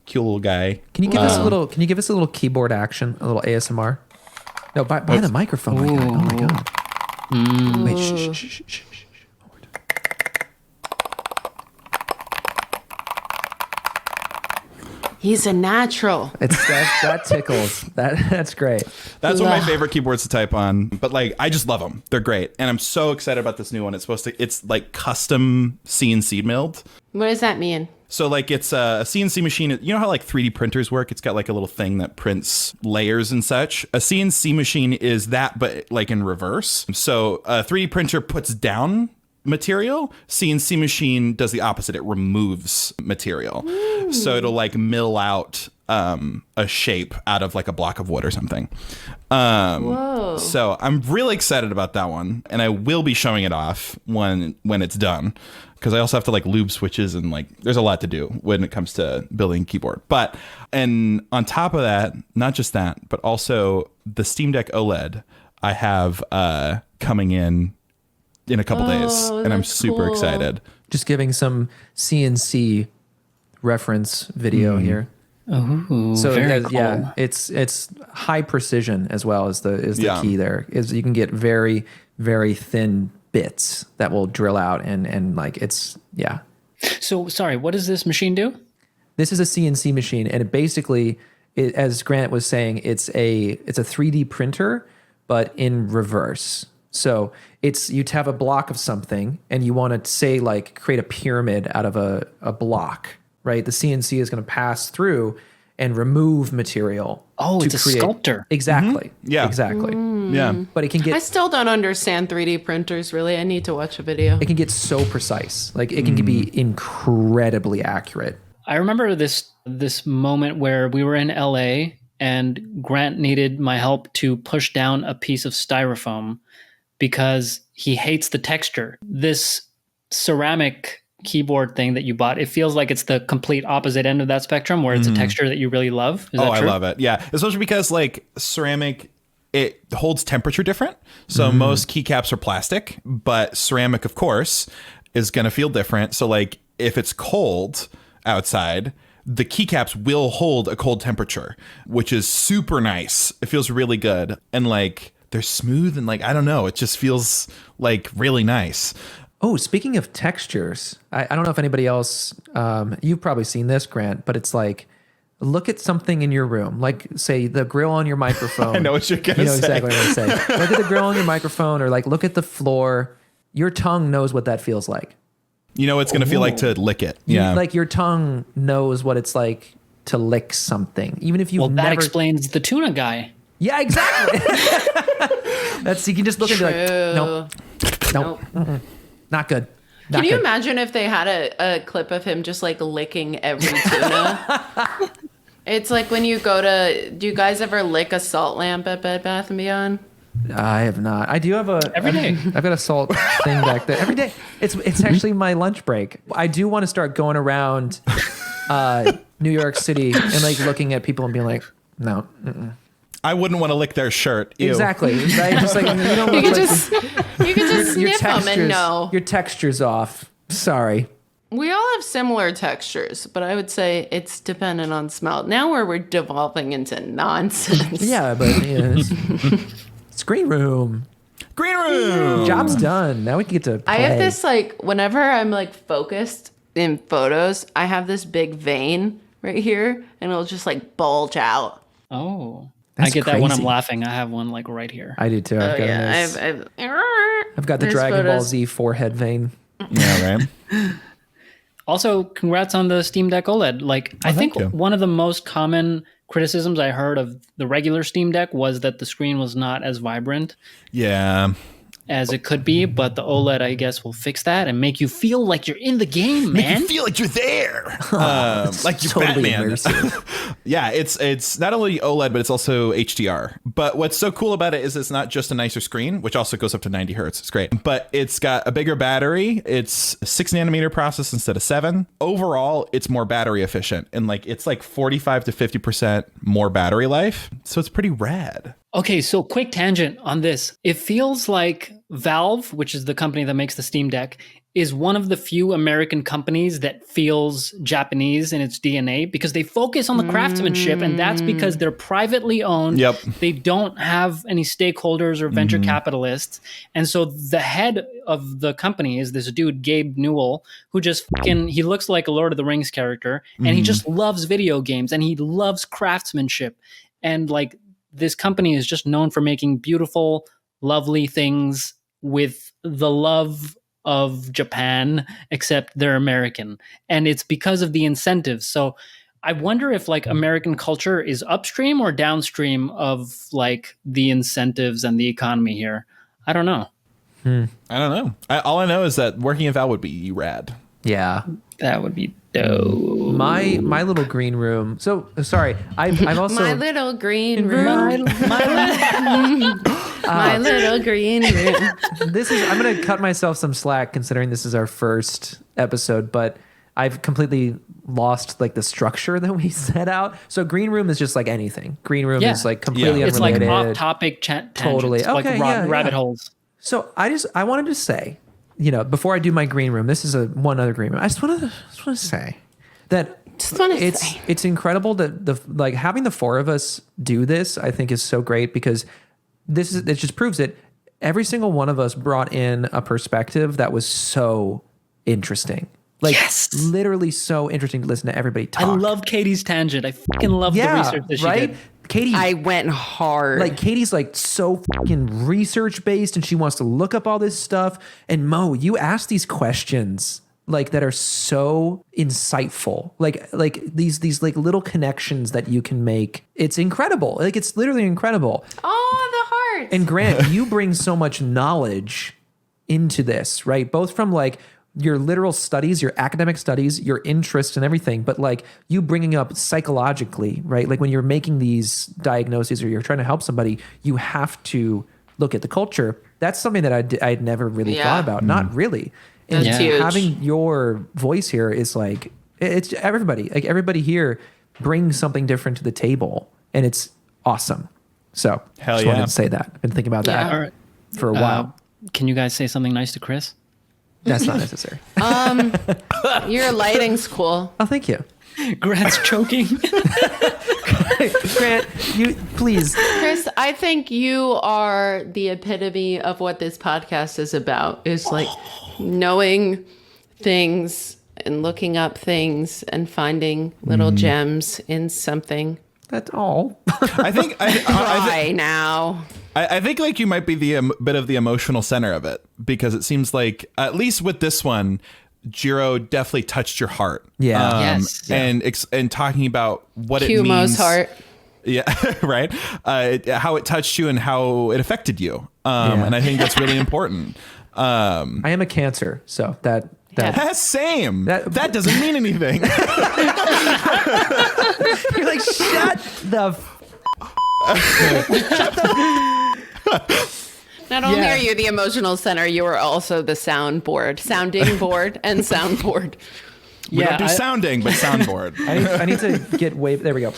cute little guy. Can you give us a little? Can you give us a little keyboard action? A little ASMR? No, by the microphone. My God. Oh my God. Wait, shh. One more time. He's a natural. That tickles. That's great. That's one of my favorite keyboards to type on. But like, I just love them. They're great, and I'm so excited about this new one. It's like custom CNC milled. What does that mean? So like, it's a CNC machine. You know how like 3D printers work? It's got like a little thing that prints layers and such. A CNC machine is that, but like in reverse. So a 3D printer puts down material. CNC machine does the opposite. It removes material. So it'll like mill out a shape out of like a block of wood or something. Whoa. So I'm really excited about that one, and I will be showing it off when it's done, because I also have to like lube switches, and like there's a lot to do when it comes to building a keyboard. But, and on top of that, not just that, but also the Steam Deck OLED I have coming in a couple days, and I'm super excited. Just giving some CNC reference video here. Oh, So very cool. yeah, it's high precision as well as the key there. Is you can get very, very thin bits that will drill out and like it's yeah. So sorry, what does this machine do? This is a CNC machine, and it basically, as Grant was saying, it's a 3D printer, but in reverse. So it's you'd have a block of something and you want to say like create a pyramid out of a block, right? The CNC is going to pass through and remove material. Oh, it's a sculptor. Exactly. Yeah. Exactly. Yeah. But it can I get still don't understand 3D printers, really. I need to watch a video. it can get so precise. Like it can be incredibly accurate. I remember this moment where we were in LA and Grant needed my help to push down a piece of styrofoam because he hates the texture. This ceramic keyboard thing that you bought, it feels like it's the complete opposite end of that spectrum where it's a texture that you really love. Is that I true? love it. Yeah. Especially because like ceramic, it holds temperature different. So most keycaps are plastic, but ceramic, of course, is going to feel different. So like if it's cold outside, the keycaps will hold a cold temperature, which is super nice. It feels really good. And like they're smooth and like, I don't know, it just feels like really nice. Oh, speaking of textures, I don't know if anybody else, you've probably seen this, Grant, but it's like, look at something in your room, like say the grill on your microphone. I know what you're going to You know say. exactly what I'm saying. Look at the grill on your microphone or like look at the floor. Your tongue knows what that feels like. You know, it's going to feel like to lick it. Yeah. Like your tongue knows what it's like to lick something, even if you've Well, that never. explains the tuna guy. Yeah, exactly. That's you can just look and be like, nope, Nope. not good. Not Can you good. imagine if they had a clip of him just like licking every tuna? It's like when you go to, do you guys ever lick a salt lamp at Bed Bath & Beyond? I have not. I do have Every day. I've got a salt thing back there every day. It's actually my lunch break. I do want to start going around New York City and like looking at people and being like, no. Mm-mm. I wouldn't want to lick their shirt. Ew. Exactly. Right? Just like you don't You look could like just sniff them and know. Your texture's off. Sorry. We all have similar textures, but I would say it's dependent on smell. Now we're devolving into nonsense. Yeah, but it's green room. Green room. Job's done. Now we can get to play. I have this like whenever I'm like focused in photos, I have this big vein right here, and it'll just like bulge out. Oh. That's I get that when I'm crazy. laughing. I have one like right here. I do too. Oh yeah, I've got the there's Dragon Ball photos. Z forehead vein. Yeah, right. Also, congrats on the Steam Deck OLED. Like, I think thank you. one of the most common criticisms I heard of the regular Steam Deck was that the screen was not as vibrant Yeah. as it could be, but the OLED, I guess, will fix that and make you feel like you're in the game, man. You feel like you're there. like you're Totally Batman. immersive. Yeah, it's not only OLED, but it's also HDR. But what's so cool about it is it's not just a nicer screen, which also goes up to 90 hertz. It's great. But it's got a bigger battery. It's a 6 nanometer process instead of 7. Overall, it's more battery efficient. And like it's like 45 to 50% more battery life. So it's pretty rad. Okay, so quick tangent on this. It feels like Valve, which is the company that makes the Steam Deck, is one of the few American companies that feels Japanese in its DNA because they focus on the craftsmanship, and that's because they're privately owned. Yep. They don't have any stakeholders or venture capitalists. And so the head of the company is this dude, Gabe Newell, who just he looks like a Lord of the Rings character, and he just loves video games, and he loves craftsmanship. And like, this company is just known for making beautiful, lovely things with the love of Japan, except they're American. And it's because of the incentives. So I wonder if like American culture is upstream or downstream of like the incentives and the economy here. I don't know. I don't know. All I know is that working at Valve would be rad. Yeah. That would be dope. My little green room. So sorry, I've also My little green room. My little green room. this is I'm gonna cut myself some slack considering this is our first episode, but I've completely lost like the structure that we set out. So green room is just like anything. Green room is like completely Yeah. It's like unrelated. off-topic tangents, Totally. like Okay, yeah, rabbit yeah. holes. So I wanted to say, you know, before I do my green room, this is one other green room. I just want to say that it's incredible that like having the four of us do this, I think is so great because it just proves that every single one of us brought in a perspective that was so interesting. Like literally so interesting to listen to everybody talk. I love Katie's tangent. I fucking love the research that she did. Katie, I went hard. like Katie's like so fucking research based, and she wants to look up all this stuff. And Mo, you ask these questions like that are so insightful, like these like little connections that you can make. It's incredible. Like it's literally incredible. Oh, the heart. And Grant, you bring so much knowledge into this, right? Both from like your literal studies, your academic studies, your interests and everything, but like you bringing up psychologically, right? Like when you're making these diagnoses or you're trying to help somebody, you have to look at the culture. That's something that I'd never really thought about. Not really. And That's huge. having your voice here is like, it's everybody, like everybody here brings something different to the table, and it's awesome. So Hell just yeah. wanted to say that. I've been thinking about that All right. for a while. Can you guys say something nice to Chris? That's not necessary. Your lighting's cool. Oh, thank you. Grant's choking. Grant, you please. Chris, I think you are the epitome of what this podcast is about. Is like knowing things and looking up things and finding little gems in something. That's all. I think Cry now. I think like you might be the bit of the emotional center of it, because it seems like, at least with this one, Jiro definitely touched your heart. Yeah. Yes. And talking about what it Cue Mo's means. heart. Yeah, right. How it touched you and how it affected you. And I think that's really important. I am a Cancer, so that Same. That- That doesn't mean anything. you're like shut the. Not only Yeah. are you the emotional center, you are also the sounding board and soundboard. We don't do sounding, but soundboard. I need to get way. There we go.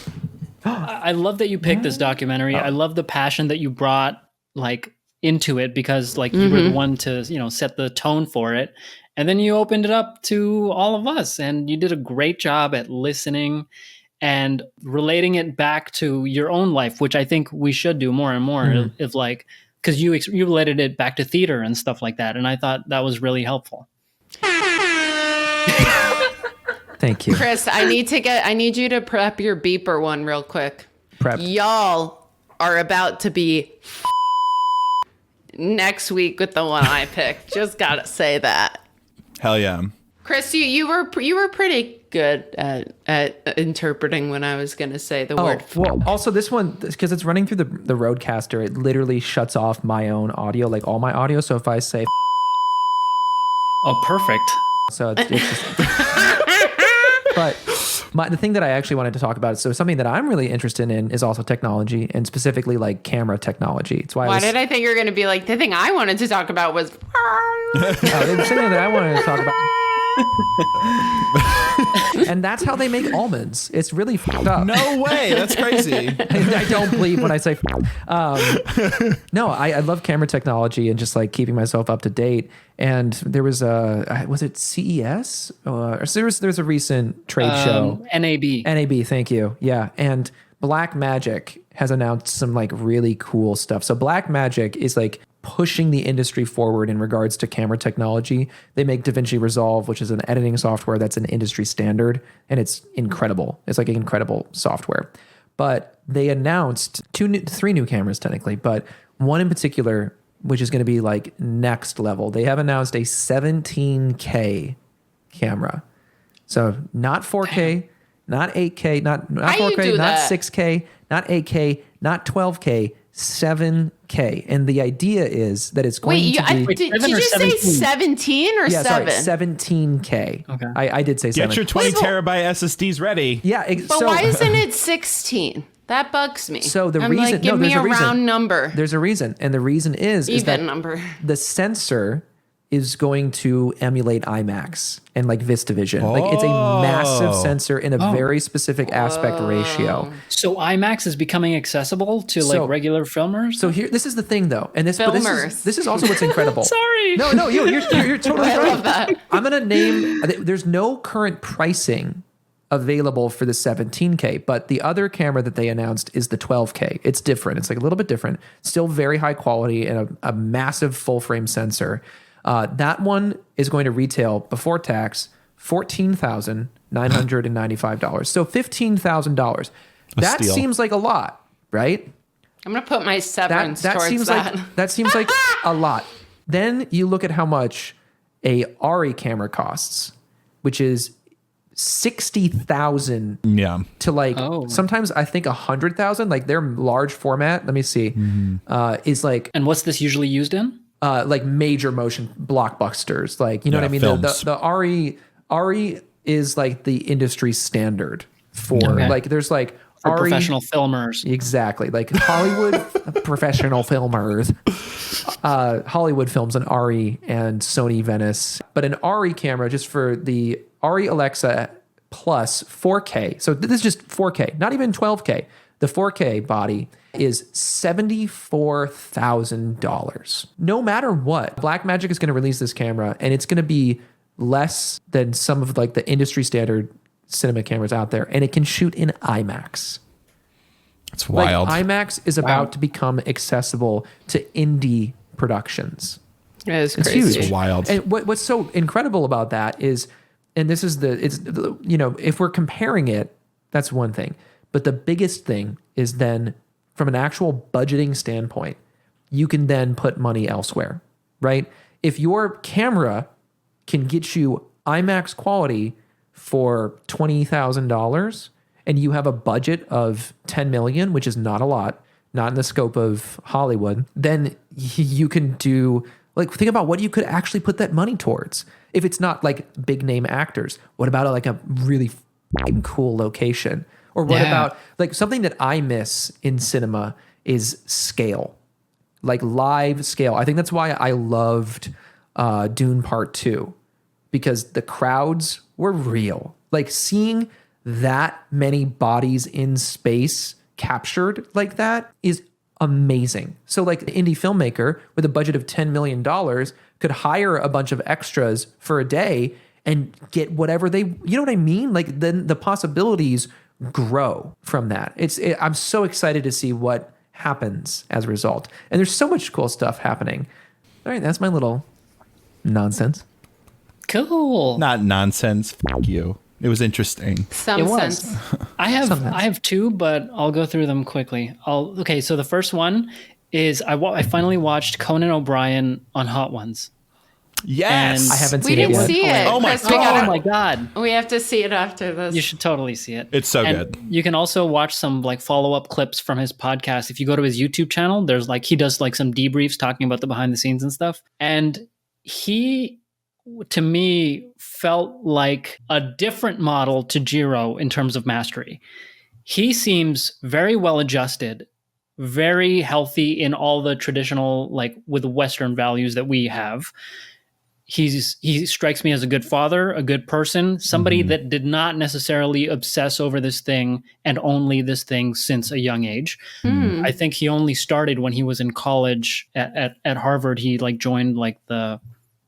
I love that you picked this documentary. I love the passion that you brought like into it, because like you were the one to, set the tone for it. And then you opened it up to all of us, and you did a great job at listening and relating it back to your own life, which I think we should do more and more. If like, because you related it back to theater and stuff like that, and I thought that was really helpful. Thank you. Chris, I need you to prep your beeper one real quick. Prep. Y'all are about to be next week with the one I picked. Just gotta say that. Hell yeah. Chris, you were pretty good at interpreting when I was gonna say the Oh, word. well, also this one, because it's running through the Rodecaster, it literally shuts off my own audio, like all my audio. So if I say, Oh, perfect. so it's just. But the thing that I actually wanted to talk about, so something that I'm really interested in is also technology, and specifically like camera technology. It's Why did I think you were gonna be like, the thing I wanted to talk about was the thing that I wanted to talk about. And that's how they make almonds. It's really fucked up. No way. That's crazy. I don't believe when I say no, I love camera technology and just like keeping myself up to date. And there was was it CES? There's a recent trade show. NAB. Thank you. Yeah. And Black Magic has announced some like really cool stuff. So Black Magic is like pushing the industry forward in regards to camera technology. They make DaVinci Resolve, which is an editing software that's an industry standard, and it's incredible. It's like an incredible software. But they announced three new cameras technically, but one in particular, which is going to be like next level. They have announced a 17K camera. So not 4K, not 8K, not How you 4K, do not that? 6K, not 8K, not 12K, 7K. And the idea is that it's going to be... did 7 you or say 17? 17 or yeah, 7? sorry, 17K. Okay. I did say 7. Get your 20 Wait, but- terabyte SSDs ready. Yeah, But why isn't it 16? That bugs me. So the I'm reason... like, give me there's a reason. round number. There's a reason. And the reason is that Even number. the sensor is going to emulate IMAX and like VistaVision. Like it's a massive sensor in a very specific aspect ratio. So IMAX is becoming accessible to like So- regular filmers? So here, this is the thing though, and this Filmers. this is also what's incredible. Sorry. No, you're totally I right. love that. I'm gonna name. There's no current pricing available for the 17K, but the other camera that they announced is the 12K. It's different. It's like a little bit different. Still very high quality and a massive full frame sensor. That one is going to retail before tax $14,995. So $15,000. That steal. seems like a lot. right? I'm going to put my severance towards seems that. like that seems like a lot. Then you look at how much a ARRI camera costs, which is 60,000 to like sometimes I think 100,000. Like their large format. Let me see, is like. And what's this usually used in? Like major motion blockbusters. Like you know what I mean. The ARRI is like the industry standard for like there's like. For professional filmers. Exactly. Like Hollywood professional filmers. Hollywood films an ARRI and Sony Venice. But an ARRI camera, just for the ARRI Alexa Plus 4K. So this is just 4K, not even 12K. The 4K body is $74,000. No matter what, Blackmagic is going to release this camera and it's going to be less than some of like the industry standard cinema cameras out there, and it can shoot in IMAX. It's wild. Like IMAX is about to become accessible to indie productions. It's crazy. Huge. It's wild. And what's so incredible about that is, and this is if we're comparing it, that's one thing. But the biggest thing is then from an actual budgeting standpoint, you can then put money elsewhere, right? If your camera can get you IMAX quality for $20,000 and you have a budget of 10 million, which is not a lot, not in the scope of Hollywood, then you can do like, think about what you could actually put that money towards. If it's not like big name actors, what about like a really cool location? Or what about like something that I miss in cinema is scale, like live scale. I think that's why I loved Dune Part 2, because the crowds were real. Like seeing that many bodies in space captured like that is amazing. So like the indie filmmaker with a budget of $10 million could hire a bunch of extras for a day and get whatever you know what I mean? Like then the possibilities grow from that. I'm so excited to see what happens as a result. And there's so much cool stuff happening. All right, that's my little nonsense. Cool. Not nonsense. Fuck you. It was interesting. Some sense. I have two, but I'll go through them quickly. Okay, so the first one is I finally watched Conan O'Brien on Hot Ones. Yes. And I haven't We seen it didn't yet. see it. Oh my Chris, God. Oh my God. We have to see it after this. You should totally see it. It's so And good. You can also watch some like follow-up clips from his podcast. If you go to his YouTube channel, there's like, he does like some debriefs talking about the behind the scenes and stuff. And he, to me, felt like a different model to Jiro in terms of mastery. He seems very well adjusted, very healthy in all the traditional, like with the Western values that we have. He strikes me as a good father, a good person, somebody that did not necessarily obsess over this thing and only this thing since a young age. I think he only started when he was in college at Harvard. He like joined like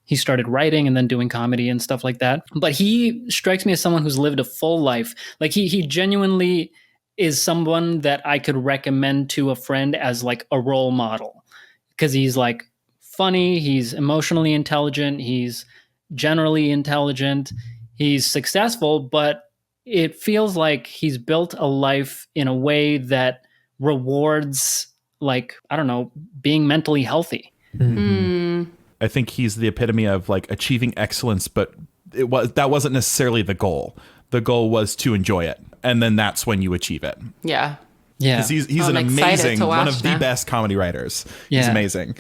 he started writing and then doing comedy and stuff like that. But he strikes me as someone who's lived a full life. Like he genuinely is someone that I could recommend to a friend as like a role model, because he's like funny, he's emotionally intelligent, he's generally intelligent, he's successful, but it feels like he's built a life in a way that rewards, like, I don't know, being mentally healthy. I think he's the epitome of like achieving excellence, but that wasn't necessarily the goal. The goal was to enjoy it, and then that's when you achieve it. Yeah. Because he's an I'm excited amazing, to one watch of the now. best comedy writers. He's Yeah. amazing.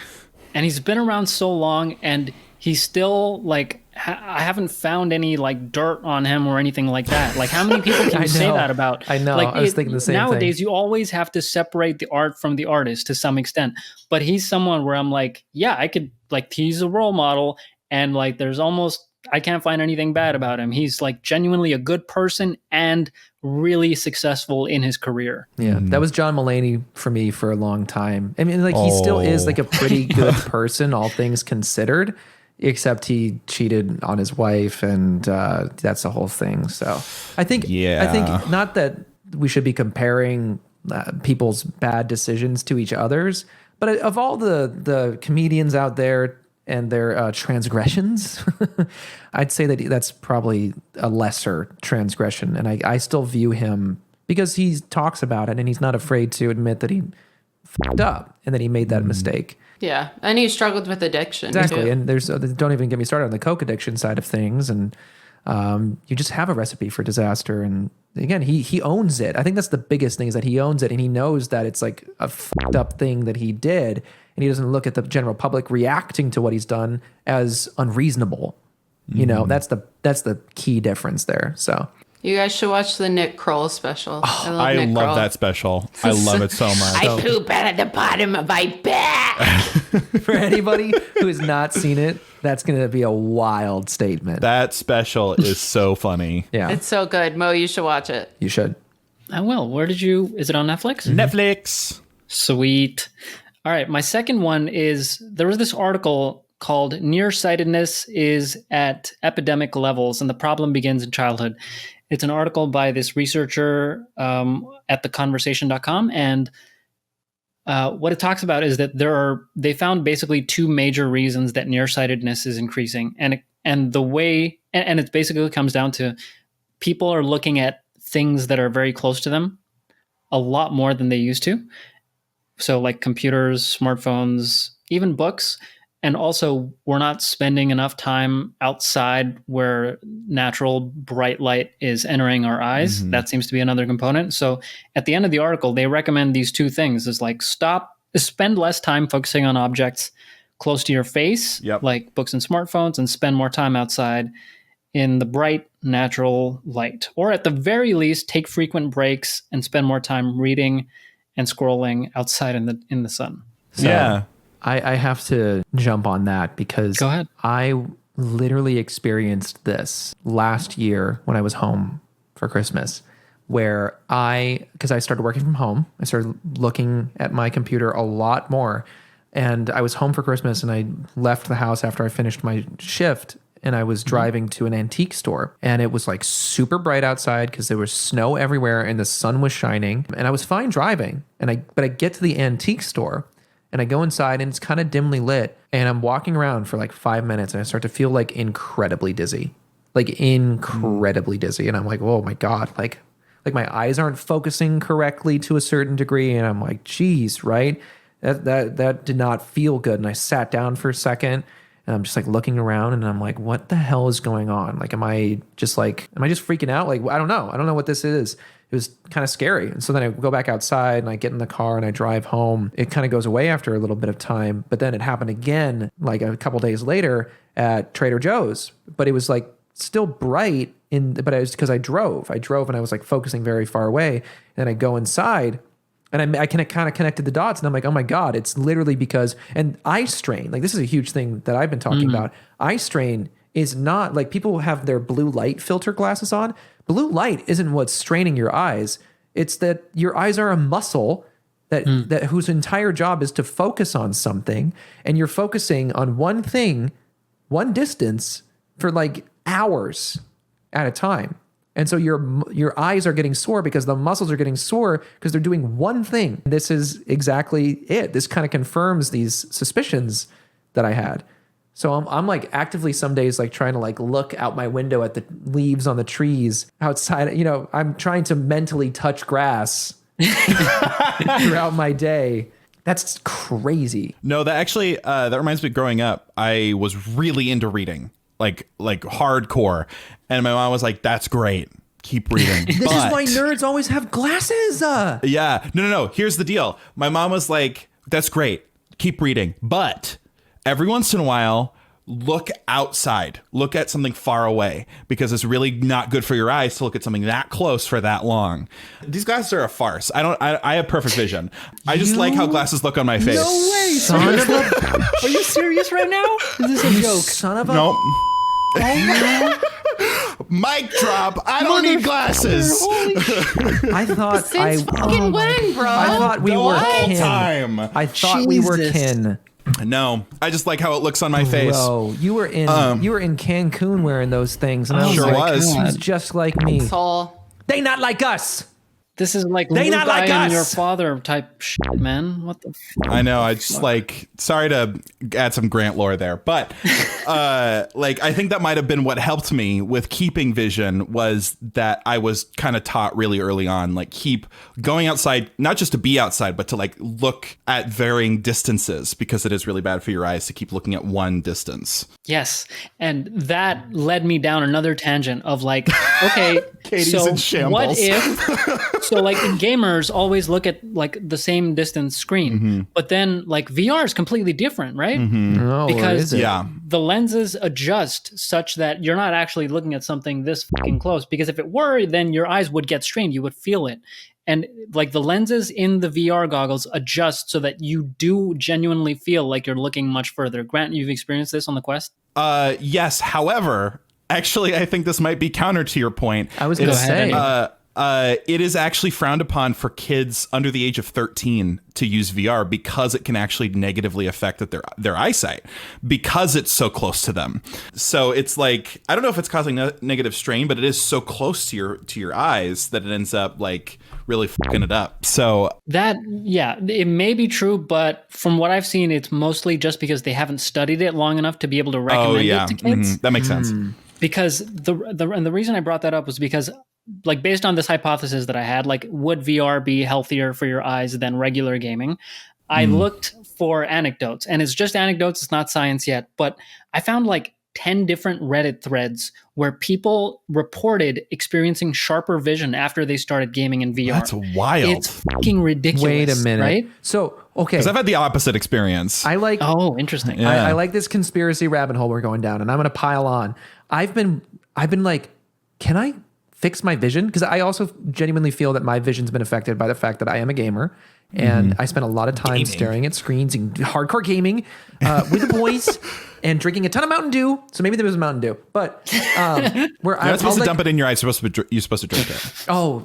And he's been around so long, and he's still like, I haven't found any like dirt on him or anything like that. Like, how many people can I you say know. that about? I know. Like, I was thinking the same nowadays, thing. you always have to separate the art from the artist to some extent. But he's someone where I'm like, yeah, I could, like, he's a role model, and like, there's almost, I can't find anything bad about him. He's like genuinely a good person and really successful in his career. Yeah, that was John Mulaney for me for a long time. I mean, like he still is like a pretty good person, all things considered, except he cheated on his wife, and that's the whole thing. So I think not that we should be comparing people's bad decisions to each other's, but of all the comedians out there and their transgressions, I'd say that that's probably a lesser transgression. And I still view him because he talks about it and he's not afraid to admit that he fucked up and that he made that mistake. Yeah, and he struggled with addiction. Exactly, too. and don't even get me started on the coke addiction side of things. And you just have a recipe for disaster. And again, he owns it. I think that's the biggest thing, is that he owns it and he knows that it's like a fucked up thing that he did, and he doesn't look at the general public reacting to what he's done as unreasonable. You know, that's the key difference there. So You guys should watch the Nick Kroll special. I Nick love Kroll. that special. I love it so much. I poop out of the bottom of my back. for anybody who has not seen it, that's going to be a wild statement. That special is so funny. Yeah, It's so good. Mo, you should watch it. you should. I will. Is it on Netflix? Netflix. Sweet. All right. My second one is, there was this article called Nearsightedness is at Epidemic Levels and the Problem Begins in Childhood. It's an article by this researcher at theconversation.com. And what it talks about is that they found basically two major reasons that nearsightedness is increasing. And it basically comes down to people are looking at things that are very close to them a lot more than they used to. So like computers, smartphones, even books. And also, we're not spending enough time outside where natural bright light is entering our eyes. That seems to be another component. So at the end of the article, they recommend these two things. Is like spend less time focusing on objects close to your face, like books and smartphones, and spend more time outside in the bright natural light. Or at the very least, take frequent breaks and spend more time reading and scrolling outside in the sun. So, yeah. I have to jump on that because Go ahead. I literally experienced this last year when I was home for Christmas, where because I started working from home, I started looking at my computer a lot more. And I was home for Christmas and I left the house after I finished my shift, and I was driving to an antique store, and it was like super bright outside because there was snow everywhere and the sun was shining, and I was fine driving. But I get to the antique store and I go inside and it's kind of dimly lit, and I'm walking around for like 5 minutes and I start to feel like incredibly dizzy. And I'm like, oh my God, like my eyes aren't focusing correctly to a certain degree. And I'm like, geez, right? That did not feel good. And I sat down for a second and I'm just like looking around and I'm like, what the hell is going on? Like, am I just freaking out? Like, I don't know what this is. It was kind of scary. And so then I go back outside and I get in the car and I drive home. It kind of goes away after a little bit of time, but then it happened again, like a couple days later at Trader Joe's, but it was like still bright but it was because I drove and I was like focusing very far away. And I go inside and I kind of connected the dots, and I'm like, oh my God, it's literally because, and eye strain, like this is a huge thing that I've been talking about. Eye strain is not like, people have their blue light filter glasses on. Blue light isn't what's straining your eyes. It's that your eyes are a muscle that whose entire job is to focus on something, and you're focusing on one thing, one distance for like hours at a time. And so your eyes are getting sore because the muscles are getting sore because they're doing one thing. This is exactly it. This kind of confirms these suspicions that I had. So I'm like actively some days like trying to like look out my window at the leaves on the trees outside. You know, I'm trying to mentally touch grass throughout my day. That's crazy. No, that actually, that reminds me, growing up, I was really into reading, like hardcore. And my mom was like, that's great. Keep reading. This is why nerds always have glasses. Yeah. No. Here's the deal. My mom was like, that's great. Keep reading. But every once in a while, look outside. Look at something far away, because it's really not good for your eyes to look at something that close for that long. These glasses are a farce. I have perfect vision. I just like how glasses look on my face. No way. Son of a... Are you serious right now? Is this a joke? Son of a... Nope. Mic drop. I don't need glasses. I thought Since fucking when, bro? I thought we The were whole kin. time. I thought we were Jesus. kin. No, I just like how it looks on my face. Bro, you were in Cancun wearing those things, and I was Sure like, was. he's just like me. Soul. They not like us. This is like They Luke, not like I am us. your father type shit, man. What the fuck? I know. I just like, sorry to add some Grant lore there, but like I think that might have been what helped me with keeping vision, was that I was kind of taught really early on, like keep going outside, not just to be outside, but to like look at varying distances, because it is really bad for your eyes to keep looking at one distance. Yes. And that led me down another tangent of like, okay, Katie's so in shambles. what if, so like gamers always look at like the same distance screen, but then like VR is completely different, right? Oh, Because is it? Yeah. the lenses adjust such that you're not actually looking at something this fucking close, because if it were, then your eyes would get strained. You would feel it. And like the lenses in the VR goggles adjust so that you do genuinely feel like you're looking much further. Grant, you've experienced this on the Quest? Yes. However, actually, I think this might be counter to your point. I was going to Go ahead, say. It is actually frowned upon for kids under the age of 13 to use VR, because it can actually negatively affect their eyesight, because it's so close to them. So it's like, I don't know if it's causing negative strain, but it is so close to your eyes that it ends up like really fucking it up. So That, yeah, it may be true, but from what I've seen, it's mostly just because they haven't studied it long enough to be able to recommend it to kids. That makes sense. Because the reason I brought that up was because, like, based on this hypothesis that I had, like, would VR be healthier for your eyes than regular gaming? I looked for anecdotes, and it's just anecdotes. It's not science yet, but I found like 10 different Reddit threads where people reported experiencing sharper vision after they started gaming in VR. That's wild. It's fucking ridiculous. Wait a minute. right? So, okay. Because I've had the opposite experience. I like Oh, interesting. Yeah. I like this conspiracy rabbit hole we're going down, and I'm going to pile on. I've been like, can I fix my vision? Because I also genuinely feel that my vision's been affected by the fact that I am a gamer, and I spend a lot of time staring at screens and hardcore gaming with the boys and drinking a ton of Mountain Dew. So maybe there was Mountain Dew, but where You're not supposed to like, dump it in your eyes. You're supposed to drink it. Oh,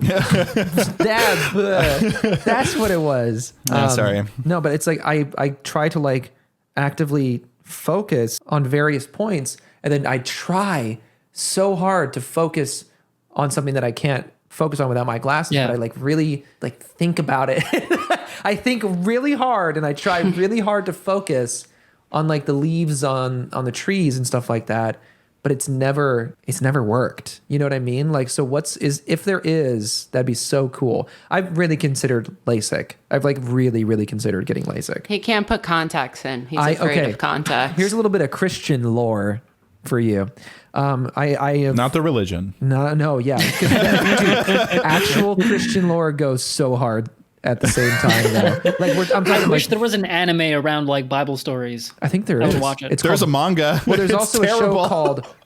that's what it was. Sorry. No, but it's like I try to like actively focus on various points, and then I try so hard to focus on something that I can't focus on without my glasses. Yeah. But I like really like think about it. I think really hard, and I try really hard to focus on like the leaves on the trees and stuff like that. But it's never worked. You know what I mean? Like, so if there is, that'd be so cool. I've really considered LASIK. I've like really considered getting LASIK. He can't put contacts in. He's afraid of contacts. Here's a little bit of Christian lore for you. I have Not the religion. no, yeah. Dude, actual Christian lore goes so hard at the same time though. Like I'm I talking wish like, there was an anime around like Bible stories. I think there I is. would watch it. It's There's called, a manga. well, there's It's also terrible.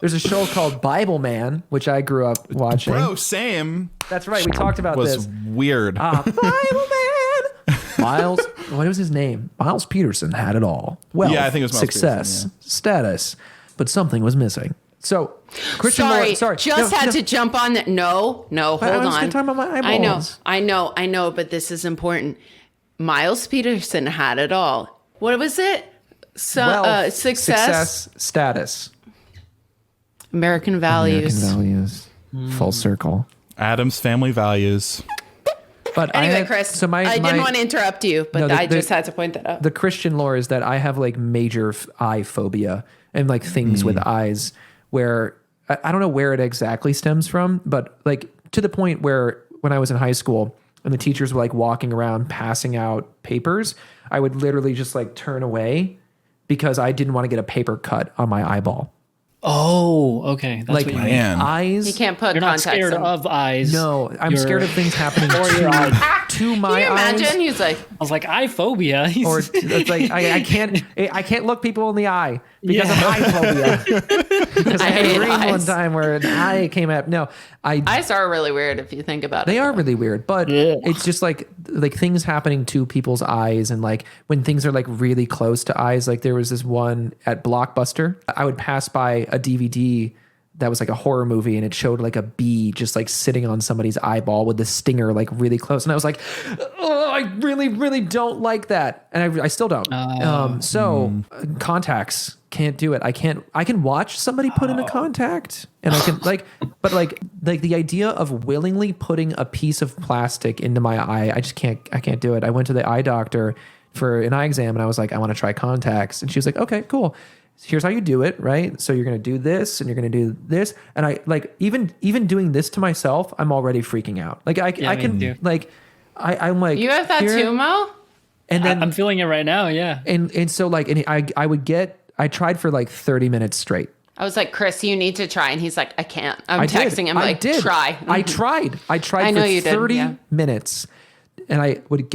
a show called Bible Man, which I grew up watching. Bro, same. That's right. We talked about Was this. weird. Bible Man. Miles, what was his name? Miles Peterson had it all. Wealth, Yeah, I think it was Miles success, Peterson, status, but something was missing. So, Christian lore, sorry, just had to jump on that. No, hold I was on. gonna talk about my eyeballs. I know, but this is important. Miles Peterson had it all. What was it? Wealth, Success, status, American values. American values, full circle. Adam's family values. But Anyway, Chris, I didn't want to interrupt you, but No, I just had to point that out. The Christian lore is that I have like major eye phobia and like things with eyes where I don't know where it exactly stems from, but like to the point where when I was in high school and the teachers were like walking around passing out papers, I would literally just like turn away because I didn't want to get a paper cut on my eyeball. Oh, okay. That's Like what you mean. Man. eyes. You can't put You're not contacts scared in. of eyes. No, I'm You're- scared of things happening Or your eyes. to my Can you eyes. imagine? He's like, I was like, eye phobia. Or it's like I can't look people in the eye because of Yeah. eye phobia. Because I had hate a dream one eyes. time where an eye came up. No, eyes are really weird if you think about it. they are really weird, but it's just like things happening to people's eyes, and like when things are like really close to eyes. Like there was this one at Blockbuster. I would pass by a DVD that was like a horror movie, and it showed like a bee just like sitting on somebody's eyeball with the stinger like really close, and I was like, oh, I really don't like that, and I still don't. Contacts, can't do it. I can watch somebody put in a contact, and I can like But like the idea of willingly putting a piece of plastic into my eye, I can't do it. I went to the eye doctor for an eye exam and I was like, I want to try contacts. And she was like, okay, cool. Here's how you do it, right? So you're going to do this and you're going to do this. And I like, even doing this to myself, I'm already freaking out. Like I can like, I'm like, you have that too, Mo? And then I'm feeling it right now. Yeah. And so like, and I tried for like 30 minutes straight. I was like, Chris, you need to try. And he's like, I can't. I'm texting him like, try. I tried I know for you did, 30 minutes. And I would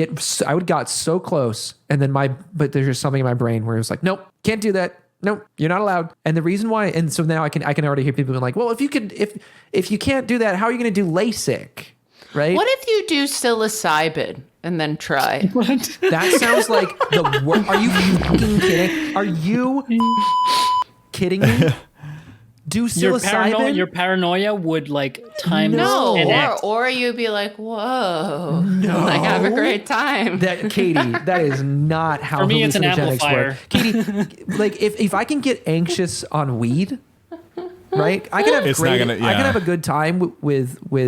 got so close. And then but there's just something in my brain where it was like, nope, can't do that. Nope, you're not allowed. And the reason why, and so now I can already hear people being like, well, if you can't do that, how are you going to do LASIK? Right? What if you do psilocybin and then try? What? That sounds like the worst. Are you fucking kidding? Are you kidding me? Do psilocybin? Your paranoia would like times No, an X. or you'd be like, whoa, like have a great time. That Katie, that is not how For me, it's an hallucinogenics amplifier. work. Katie, like if I can get anxious on weed, right? I can have It's not gonna- I can yeah. have a good time with not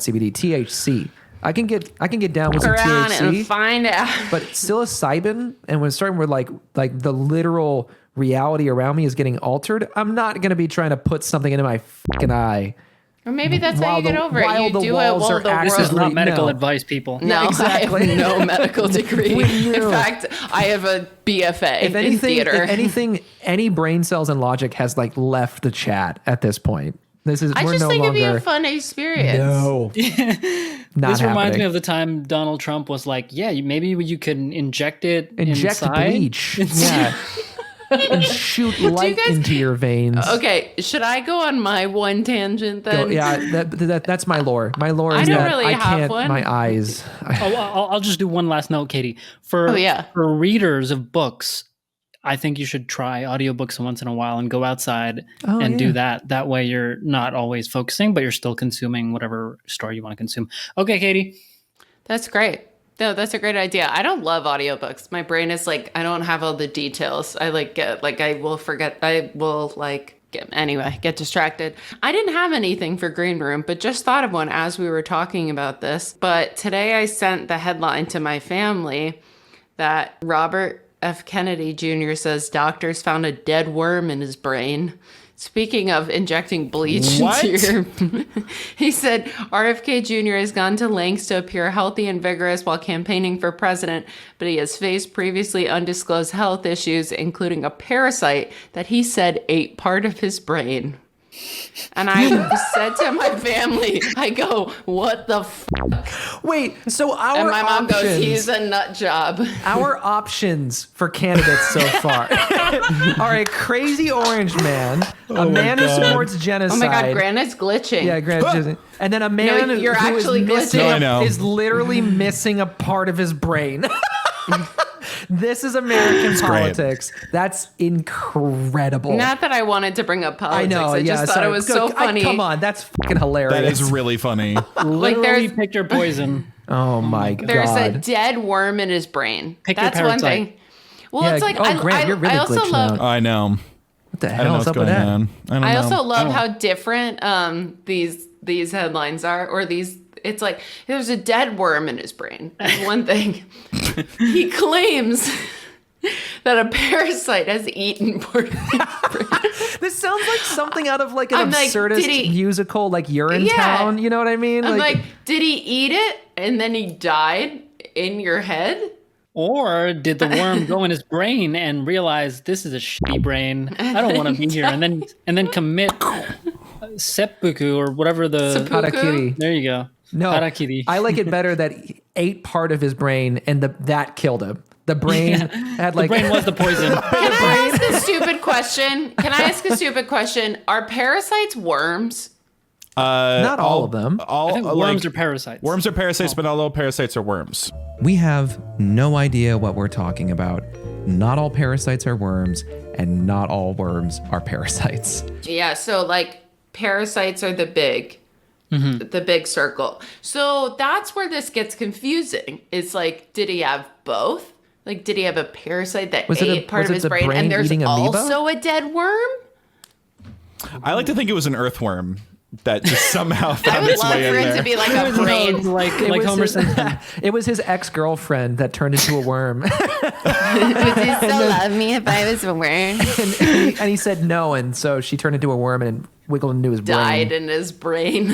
CBD, THC. I can get down with some Around THC, and find out. but psilocybin, and when starting with like the literal reality around me is getting altered, I'm not going to be trying to put something into my fucking eye. Or maybe that's how While you get the- over it. while You the do it walls while are the actively- This is not world. medical No. advice, people. No, exactly. I have no medical degree. We In knew. fact, I have a BFA in theater. If anything, any brain cells and logic has like left the chat at this point. I we're just no think it'd be longer. a fun experience. No, not This reminds happening. me of the time Donald Trump was like, "Yeah, maybe you could inject it Inject inside." bleach, yeah, and shoot light guys- into your veins. Okay, should I go on my one tangent then? Go, yeah, that's my lore. My lore I is don't that really I have can't. one. My eyes. I'll just do one last note, Katie. For readers of books, I think you should try audiobooks once in a while and go outside and do that. That way you're not always focusing, but you're still consuming whatever story you want to consume. Okay, Katie. That's great. No, that's a great idea. I don't love audiobooks. My brain is like, I don't have all the details. I will forget. I will get distracted. I didn't have anything for Green Room, but just thought of one as we were talking about this. But today I sent the headline to my family that Robert F. Kennedy Jr. says doctors found a dead worm in his brain. Speaking of injecting bleach into your... He said RFK Jr. has gone to lengths to appear healthy and vigorous while campaigning for president, but he has faced previously undisclosed health issues, including a parasite that he said ate part of his brain. And I said to my family, I go, what the f-? Wait, so our And my mom options, goes, he's a nut job. our options for candidates so far are a crazy orange man, a man who supports genocide. Oh my God, Granite's glitching. Yeah, Grant, and then a man you're who is actually missing, glitching. I know. is literally missing a part of his brain. This is American politics. That's incredible. Not that I wanted to bring up politics. I know. I just thought it was so funny. come on, that's fucking hilarious. That is really funny. Literally there's- pick your poison. Oh my There's god. a dead worm in his brain. Pick your That's one parasite. thing. Well, Yeah, it's like Grant, you're really I also glitching love out. I know. What the I don't know hell is what's up with going that? on. I don't know. I also love how different these headlines are, or these. It's like there's a dead worm in his brain. That's one thing. He claims that a parasite has eaten part of his brain. This sounds like something out of like an I'm like, absurdist did he- musical, like Urinetown. Yeah. You know what I mean? I'm like, did he eat it and then he died in your head? Or did the worm go in his brain and realize this is a shitty brain? I don't want to be here, and then commit seppuku or whatever the Seppuku? harakiri. There you go. No, Harakiri. I like it better that he ate part of his brain and that killed him. The brain had like The brain was the poison. Can I ask a stupid question? Are parasites worms? Not all of them. All I think like, worms are parasites. Worms are parasites, but not all parasites are worms. We have no idea what we're talking about. Not all parasites are worms, and not all worms are parasites. Yeah, so like parasites are the big circle. So that's where this gets confusing. It's like, did he have both? Like, did he have a parasite that ate part of his brain, and there's eating amoeba? also a dead worm? I like to think it was an earthworm that just somehow I found would its love way in for it there. to be like a brain. like was Homer his, Simpson. it was his ex-girlfriend that turned into a worm. Would you still love me if I was a worm? and he said no, and so she turned into a worm and wiggled into his Died brain. in his brain.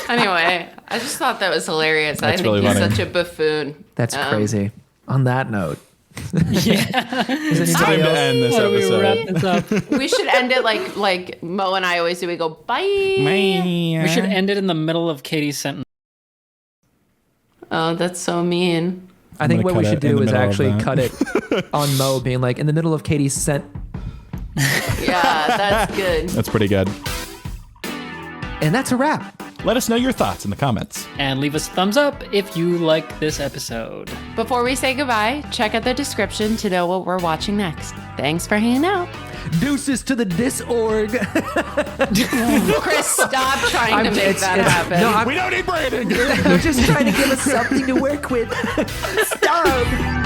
Anyway, I just thought that was hilarious. That's I think really he's funny. such a buffoon. That's crazy. On that note, Yeah. is Time anybody to else? end this How do we wrap episode. this up? We should end it like Mo and I always do. We go, bye. We should end it in the middle of Katie's sentence. Oh, that's so mean. I think gonna what we cut should it in do the is middle of actually that. cut it on Mo being like in the middle of Katie's sent. Yeah, that's good. That's pretty good. And that's a wrap. Let us know your thoughts in the comments. And leave us a thumbs up if you like this episode. Before we say goodbye, check out the description to know what we're watching next. Thanks for hanging out. Deuces to the disorg. Chris, stop trying to make that happen. No, We don't need branding. I'm just trying to give us something to work with. Stop.